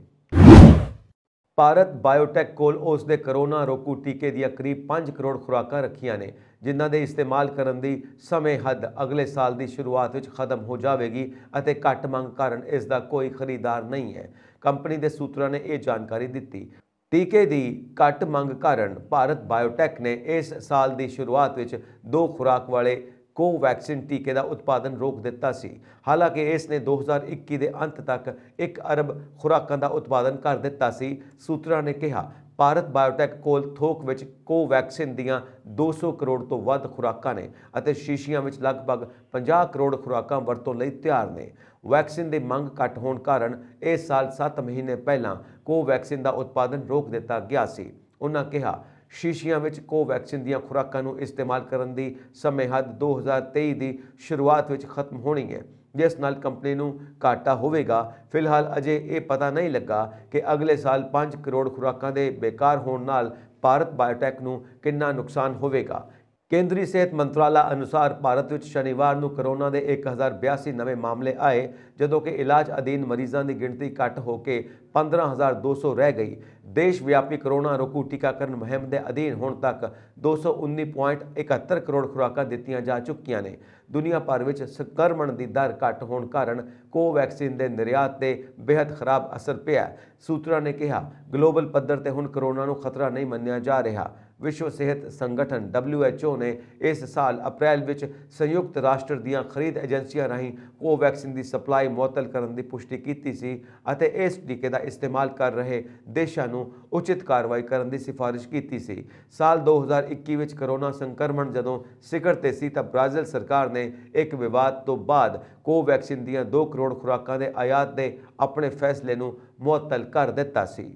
ਭਾਰਤ ਬਾਇਓਟੈਕ ਕੋਲ ਉਸ ਦੇ ਕਰੋਨਾ ਰੋਕੂ ਟੀਕੇ ਦੀਆਂ ਕਰੀਬ 5 ਕਰੋੜ ਖੁਰਾਕਾਂ ਰੱਖੀਆਂ ਨੇ, ਜਿਨ੍ਹਾਂ ਦੇ ਇਸਤੇਮਾਲ ਕਰਨ ਦੀ ਸਮੇਂ ਹੱਦ ਅਗਲੇ ਸਾਲ ਦੀ ਸ਼ੁਰੂਆਤ ਵਿੱਚ ਖਤਮ ਹੋ ਜਾਵੇਗੀ ਅਤੇ ਘੱਟ ਮੰਗ ਕਾਰਨ ਇਸ ਦਾ ਕੋਈ ਖਰੀਦਦਾਰ ਨਹੀਂ ਹੈ। ਕੰਪਨੀ ਦੇ ਸੂਤਰਾਂ ਨੇ ਇਹ ਜਾਣਕਾਰੀ ਦਿੱਤੀ। ਟੀਕੇ ਦੀ ਘੱਟ ਮੰਗ ਕਾਰਨ ਭਾਰਤ ਬਾਇਓਟੈਕ ਨੇ ਇਸ ਸਾਲ ਦੀ ਸ਼ੁਰੂਆਤ ਵਿੱਚ 2 ਖੁਰਾਕ ਵਾਲੇ ਕੋਵੈਕਸਿਨ ਟੀਕੇ ਦਾ ਉਤਪਾਦਨ ਰੋਕ ਦਿੱਤਾ ਸੀ। ਹਾਲਾਂਕਿ ਇਸ ਨੇ 2021 ਦੇ ਅੰਤ ਤੱਕ 1 ਅਰਬ ਖੁਰਾਕਾਂ ਦਾ ਉਤਪਾਦਨ ਕਰ ਦਿੱਤਾ ਸੀ। ਸੂਤਰਾਂ ਨੇ ਕਿਹਾ, ਭਾਰਤ ਬਾਇਓਟੈਕ ਕੋਲ ਥੋਕ ਵਿੱਚ ਕੋਵੈਕਸਿਨ ਦੀਆਂ 200 ਕਰੋੜ ਤੋਂ ਵੱਧ ਖੁਰਾਕਾਂ ਨੇ ਅਤੇ ਸ਼ੀਸ਼ੀਆਂ ਵਿੱਚ ਲਗਭਗ 50 ਕਰੋੜ ਖੁਰਾਕਾਂ ਵਰਤੋਂ ਲਈ ਤਿਆਰ ਨੇ। ਵੈਕਸੀਨ ਦੀ ਮੰਗ ਘੱਟ ਹੋਣ ਕਾਰਨ ਇਸ ਸਾਲ 7 ਮਹੀਨੇ ਪਹਿਲਾਂ ਕੋਵੈਕਸਿਨ ਦਾ ਉਤਪਾਦਨ ਰੋਕ ਦਿੱਤਾ ਗਿਆ ਸੀ। ਉਨ੍ਹਾਂ ਕਿਹਾ, ਸ਼ੀਸ਼ੀਆਂ ਵਿੱਚ ਕੋਵੈਕਸਿਨ ਦੀਆਂ ਖੁਰਾਕਾਂ ਨੂੰ ਇਸਤੇਮਾਲ ਕਰਨ ਦੀ ਸਮੇਂ ਹੱਦ 2023 ਦੀ ਸ਼ੁਰੂਆਤ ਵਿੱਚ ਖਤਮ ਹੋਣੀ ਹੈ, ਜਿਸ ਨਾਲ ਕੰਪਨੀ ਨੂੰ ਘਾਟਾ ਹੋਵੇਗਾ। ਫਿਲਹਾਲ ਅਜੇ ਇਹ ਪਤਾ ਨਹੀਂ ਲੱਗਾ ਕਿ ਅਗਲੇ ਸਾਲ 5 ਕਰੋੜ ਖੁਰਾਕਾਂ ਦੇ ਬੇਕਾਰ ਹੋਣ ਨਾਲ ਭਾਰਤ ਬਾਇਓਟੈਕ ਨੂੰ ਕਿੰਨਾ ਨੁਕਸਾਨ ਹੋਵੇਗਾ। ਕੇਂਦਰੀ ਸਿਹਤ ਮੰਤਰਾਲਾ ਅਨੁਸਾਰ ਭਾਰਤ ਵਿੱਚ ਸ਼ਨੀਵਾਰ ਨੂੰ ਕਰੋਨਾ ਦੇ 1082 ਨਵੇਂ ਮਾਮਲੇ ਆਏ, ਜਦੋਂ ਕਿ ਇਲਾਜ ਅਧੀਨ ਮਰੀਜ਼ਾਂ ਦੀ ਗਿਣਤੀ ਘੱਟ ਹੋ ਕੇ 15200 ਰਹਿ ਗਈ। ਦੇਸ਼ ਵਿਆਪੀ ਕਰੋਨਾ ਰੋਕੂ ਟੀਕਾਕਰਨ ਮੁਹਿੰਮ ਦੇ ਅਧੀਨ ਹੁਣ ਤੱਕ 219.71 ਕਰੋੜ ਖੁਰਾਕਾਂ ਦਿੱਤੀਆਂ ਜਾ ਚੁੱਕੀਆਂ ਨੇ। ਦੁਨੀਆ ਭਰ ਵਿੱਚ ਸੰਕਰਮਣ ਦੀ ਦਰ ਘੱਟ ਹੋਣ ਕਾਰਨ ਕੋਵੈਕਸਿਨ ਦੇ ਨਿਰਯਾਤ ਤੇ ਬੇहद ਖਰਾਬ ਅਸਰ ਪਿਆ। ਸੂਤਰਾਂ ਨੇ ਕਿਹਾ, ਗਲੋਬਲ ਪੱਧਰ ਤੇ ਹੁਣ ਕਰੋਨਾ ਨੂੰ ਖਤਰਾ ਨਹੀਂ ਮੰਨਿਆ ਜਾ ਰਿਹਾ। ਵਿਸ਼ਵ ਸਿਹਤ ਸੰਗਠਨ WHO ਨੇ ਇਸ ਸਾਲ ਅਪ੍ਰੈਲ ਵਿੱਚ ਸੰਯੁਕਤ ਰਾਸ਼ਟਰ ਦੀਆਂ ਖਰੀਦ ਏਜੰਸੀਆਂ ਰਾਹੀਂ ਕੋਵੈਕਸਿਨ ਦੀ ਸਪਲਾਈ ਮੁਅੱਤਲ ਕਰਨ ਦੀ ਪੁਸ਼ਟੀ ਕੀਤੀ ਸੀ ਅਤੇ ਇਸ ਟੀਕੇ ਦਾ ਇਸਤੇਮਾਲ ਕਰ ਰਹੇ ਦੇਸ਼ਾਂ ਨੂੰ ਉਚਿਤ ਕਾਰਵਾਈ ਕਰਨ ਦੀ ਸਿਫਾਰਿਸ਼ ਕੀਤੀ ਸੀ। ਸਾਲ 2021 ਵਿੱਚ ਕਰੋਨਾ ਸੰਕਰਮਣ ਜਦੋਂ ਸਿਖਰ ਤੇ ਸੀ ਤਾਂ ਬ੍ਰਾਜ਼ੀਲ ਸਰਕਾਰ ਨੇ ਇੱਕ ਵਿਵਾਦ ਤੋਂ ਬਾਅਦ ਕੋਵੈਕਸਿਨ ਦੀਆਂ 2 ਕਰੋੜ ਖੁਰਾਕਾਂ ਦੇ ਆਯਾਤ ਦੇ ਆਪਣੇ ਫੈਸਲੇ ਨੂੰ ਮੁਅੱਤਲ ਕਰ ਦਿੱਤਾ ਸੀ।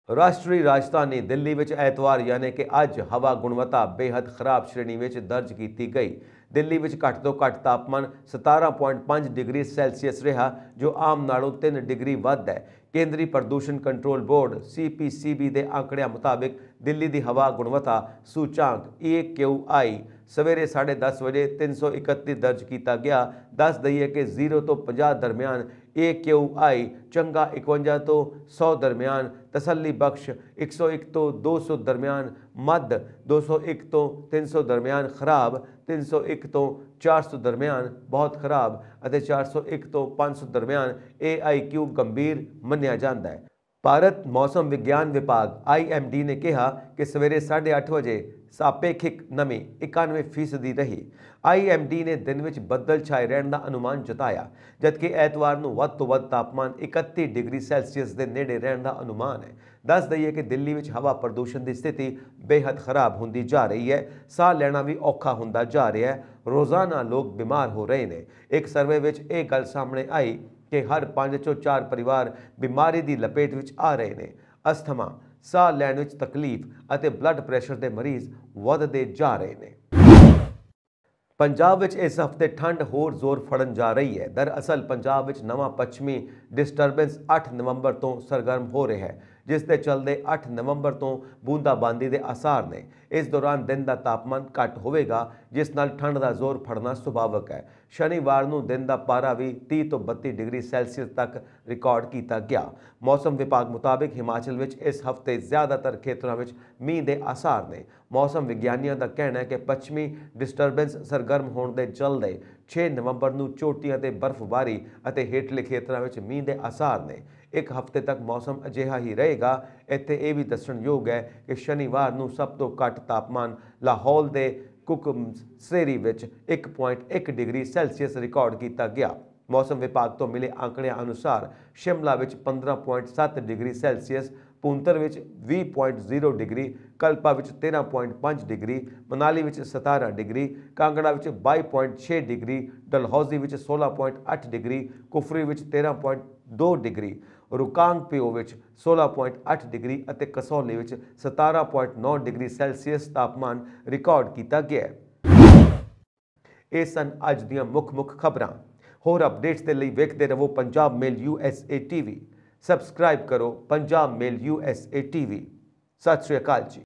ਰਾਸ਼ਟਰੀ ਰਾਜਧਾਨੀ ਦਿੱਲੀ ਵਿੱਚ ਐਤਵਾਰ ਯਾਨੀ ਕਿ ਅੱਜ ਹਵਾ ਗੁਣਵੱਤਾ ਬੇहद ਖਰਾਬ ਸ਼੍ਰੇਣੀ ਵਿੱਚ ਦਰਜ ਕੀਤੀ ਗਈ। ਦਿੱਲੀ ਵਿੱਚ ਘੱਟ ਤੋਂ ਘੱਟ ਤਾਪਮਾਨ 17.5 ਡਿਗਰੀ ਸੈਲਸੀਅਸ ਰਿਹਾ, ਜੋ ਆਮ ਨਾਲੋਂ 3 ਡਿਗਰੀ ਵੱਧ ਹੈ। ਕੇਂਦਰੀ ਪ੍ਰਦੂਸ਼ਣ ਕੰਟਰੋਲ ਬੋਰਡ CPCB ਦੇ ਆંકੜਿਆਂ ਮੁਤਾਬਿਕ ਦਿੱਲੀ ਦੀ ਹਵਾ ਗੁਣਵੱਤਾ ਸੂਚਾਂਕ AQI ਸਵੇਰੇ 10:30 ਵਜੇ 331 ਦਰਜ ਕੀਤਾ ਗਿਆ। ਦੱਸ ਦਈਏ ਕਿ 0 ਤੋਂ 50 ਦਰਮਿਆਨ AQI ਚੰਗਾ 51 ਤੋਂ 100 ਦਰਮਿਆਨ, ਤਸੱਲੀ ਬਖਸ਼ 101 ਤੋਂ 200 ਦਰਮਿਆਨ, ਮੱਧ 201 ਤੋਂ 300 ਦਰਮਿਆਨ, ਖਰਾਬ 301 ਤੋਂ 400 ਦਰਮਿਆਨ, ਬਹੁਤ ਖਰਾਬ ਅਤੇ 401 ਤੋਂ 500 ਦਰਮਿਆਨ AIQ ਗੰਭੀਰ ਮੰਨਿਆ ਜਾਂਦਾ ਹੈ। ਭਾਰਤ ਮੌਸਮ ਵਿਗਿਆਨ ਵਿਭਾਗ IMD ਨੇ ਕਿਹਾ ਕਿ ਸਵੇਰੇ 8:30 ਵਜੇ ਸਾਪੇਖਿਕ ਨਮੀ 91% ਰਹੀ। IMD ਨੇ ਦਿਨ ਵਿੱਚ ਬੱਦਲ ਛਾਏ ਰਹਿਣ ਦਾ ਅਨੁਮਾਨ ਜਤਾਇਆ, ਜਦਕਿ ਐਤਵਾਰ ਨੂੰ ਵੱਧ ਤੋਂ ਵੱਧ ਤਾਪਮਾਨ 31 ਡਿਗਰੀ ਸੈਲਸੀਅਸ ਦੇ ਨੇੜੇ ਰਹਿਣ ਦਾ ਅਨੁਮਾਨ ਹੈ। ਦੱਸ ਦਈਏ ਕਿ ਦਿੱਲੀ ਵਿੱਚ ਹਵਾ ਪ੍ਰਦੂਸ਼ਣ ਦੀ ਸਥਿਤੀ ਬੇहद ਖਰਾਬ ਹੁੰਦੀ ਜਾ ਰਹੀ ਹੈ। ਸਾਹ ਲੈਣਾ ਵੀ ਔਖਾ ਹੁੰਦਾ ਜਾ ਰਿਹਾ ਹੈ। ਰੋਜ਼ਾਨਾ ਲੋਕ ਬਿਮਾਰ ਹੋ ਰਹੇ ਨੇ। ਇੱਕ ਸਰਵੇ ਵਿੱਚ ਇਹ ਗੱਲ ਸਾਹਮਣੇ ਆਈ ਕਿ ਹਰ 5 ਚੋਂ 4 ਪਰਿਵਾਰ ਬਿਮਾਰੀ ਦੀ ਲਪੇਟ ਵਿੱਚ ਆ ਰਹੇ ਨੇ। ਅਸਥਮਾ, ਸਾਹ ਲੈਣ ਵਿੱਚ ਤਕਲੀਫ ਅਤੇ ਬਲੱਡ ਪ੍ਰੈਸ਼ਰ ਦੇ ਮਰੀਜ਼ ਵੱਧਦੇ ਜਾ ਰਹੇ ਨੇ। ਪੰਜਾਬ ਵਿੱਚ ਇਸ ਹਫ਼ਤੇ ਠੰਡ ਹੋਰ ਜ਼ੋਰ ਫੜਨ ਜਾ ਰਹੀ ਹੈ। ਦਰਅਸਲ ਪੰਜਾਬ ਵਿੱਚ ਨਵਾਂ ਪੱਛਮੀ ਡਿਸਟਰਬੈਂਸ 8 ਨਵੰਬਰ ਤੋਂ ਸਰਗਰਮ ਹੋ ਰਿਹਾ ਹੈ, ਜਿਸ ਦੇ ਚੱਲਦੇ 8 ਨਵੰਬਰ ਤੋਂ ਬੂੰਦਾਬਾਂਦੀ ਦੇ ਆਸਾਰ ਨੇ। ਇਸ ਦੌਰਾਨ ਦਿਨ ਦਾ ਤਾਪਮਾਨ ਘੱਟ ਹੋਵੇਗਾ, ਜਿਸ ਨਾਲ ਠੰਡ ਦਾ ਜ਼ੋਰ ਫੜਨਾ ਸੁਭਾਵਕ ਹੈ। ਸ਼ਨੀਵਾਰ ਨੂੰ ਦਿਨ ਦਾ ਪਾਰਾ ਵੀ 30 ਤੋਂ 32 ਡਿਗਰੀ ਸੈਲਸੀਅਸ ਤੱਕ ਰਿਕਾਰਡ ਕੀਤਾ ਗਿਆ। ਮੌਸਮ ਵਿਭਾਗ ਮੁਤਾਬਿਕ ਹਿਮਾਚਲ ਵਿੱਚ ਇਸ ਹਫ਼ਤੇ ਜ਼ਿਆਦਾਤਰ ਖੇਤਰਾਂ ਵਿੱਚ ਮੀਂਹ ਦੇ ਆਸਾਰ ਨੇ। ਮੌਸਮ ਵਿਗਿਆਨੀਆਂ ਦਾ ਕਹਿਣਾ ਹੈ ਕਿ ਪੱਛਮੀ ਡਿਸਟਰਬੈਂਸ ਸਰਗਰਮ ਹੋਣ ਦੇ ਚੱਲਦੇ 6 ਨਵੰਬਰ ਨੂੰ ਚੋਟੀਆਂ ਤੇ ਬਰਫ਼ਬਾਰੀ ਅਤੇ ਹੇਠਲੇ ਖੇਤਰਾਂ ਵਿੱਚ ਮੀਂਹ ਦੇ ਆਸਾਰ ਨੇ। ਇੱਕ ਹਫ਼ਤੇ ਤੱਕ ਮੌਸਮ ਅਜਿਹਾ ਹੀ ਰਹੇਗਾ। ਇੱਥੇ ਇਹ ਵੀ ਦੱਸਣਯੋਗ ਹੈ ਕਿ ਸ਼ਨੀਵਾਰ ਨੂੰ ਸਭ ਤੋਂ ਘੱਟ ਤਾਪਮਾਨ ਲਾਹੌਲ ਦੇ ਕੁਕਮਸੇਰੀ ਵਿੱਚ 1.1 ਡਿਗਰੀ ਸੈਲਸੀਅਸ ਰਿਕਾਰਡ ਕੀਤਾ ਗਿਆ। ਮੌਸਮ ਵਿਭਾਗ ਤੋਂ ਮਿਲੇ ਆંકੜਿਆਂ ਅਨੁਸਾਰ ਸ਼ਿਮਲਾ ਵਿੱਚ 15.7 ਡਿਗਰੀ ਸੈਲਸੀਅਸ, ਭੁੰਤਰ ਵਿੱਚ 20.0 ਡਿਗਰੀ, ਕਲਪਾ ਵਿੱਚ 13.5 ਡਿਗਰੀ, ਮਨਾਲੀ ਵਿੱਚ 17 ਡਿਗਰੀ, ਕਾਂਗੜਾ ਵਿੱਚ 22.6 ਡਿਗਰੀ, ਡਲਹੌਜ਼ੀ ਵਿੱਚ 16.8 ਡਿਗਰੀ, ਕੁਫਰੀ ਵਿੱਚ 13.2 ਡਿਗਰੀ, ਰੁਕਾਂਗਪਿਓ ਵਿੱਚ 16.8 ਡਿਗਰੀ ਅਤੇ ਕਸੌਲੀ ਵਿੱਚ 17.9 ਡਿਗਰੀ ਸੈਲਸੀਅਸ ਤਾਪਮਾਨ ਰਿਕਾਰਡ ਕੀਤਾ ਗਿਆ ਹੈ। ਇਹ ਸਨ ਅੱਜ ਦੀਆਂ ਮੁੱਖ ਖਬਰਾਂ। ਹੋਰ ਅਪਡੇਟਸ ਦੇ ਲਈ ਵੇਖਦੇ ਰਹੋ ਪੰਜਾਬ ਮੇਲ USA TV। ਸਬਸਕ੍ਰਾਈਬ ਕਰੋ ਪੰਜਾਬ ਮੇਲ USA TV। ਸਤਿ ਸ਼੍ਰੀ ਅਕਾਲ ਜੀ।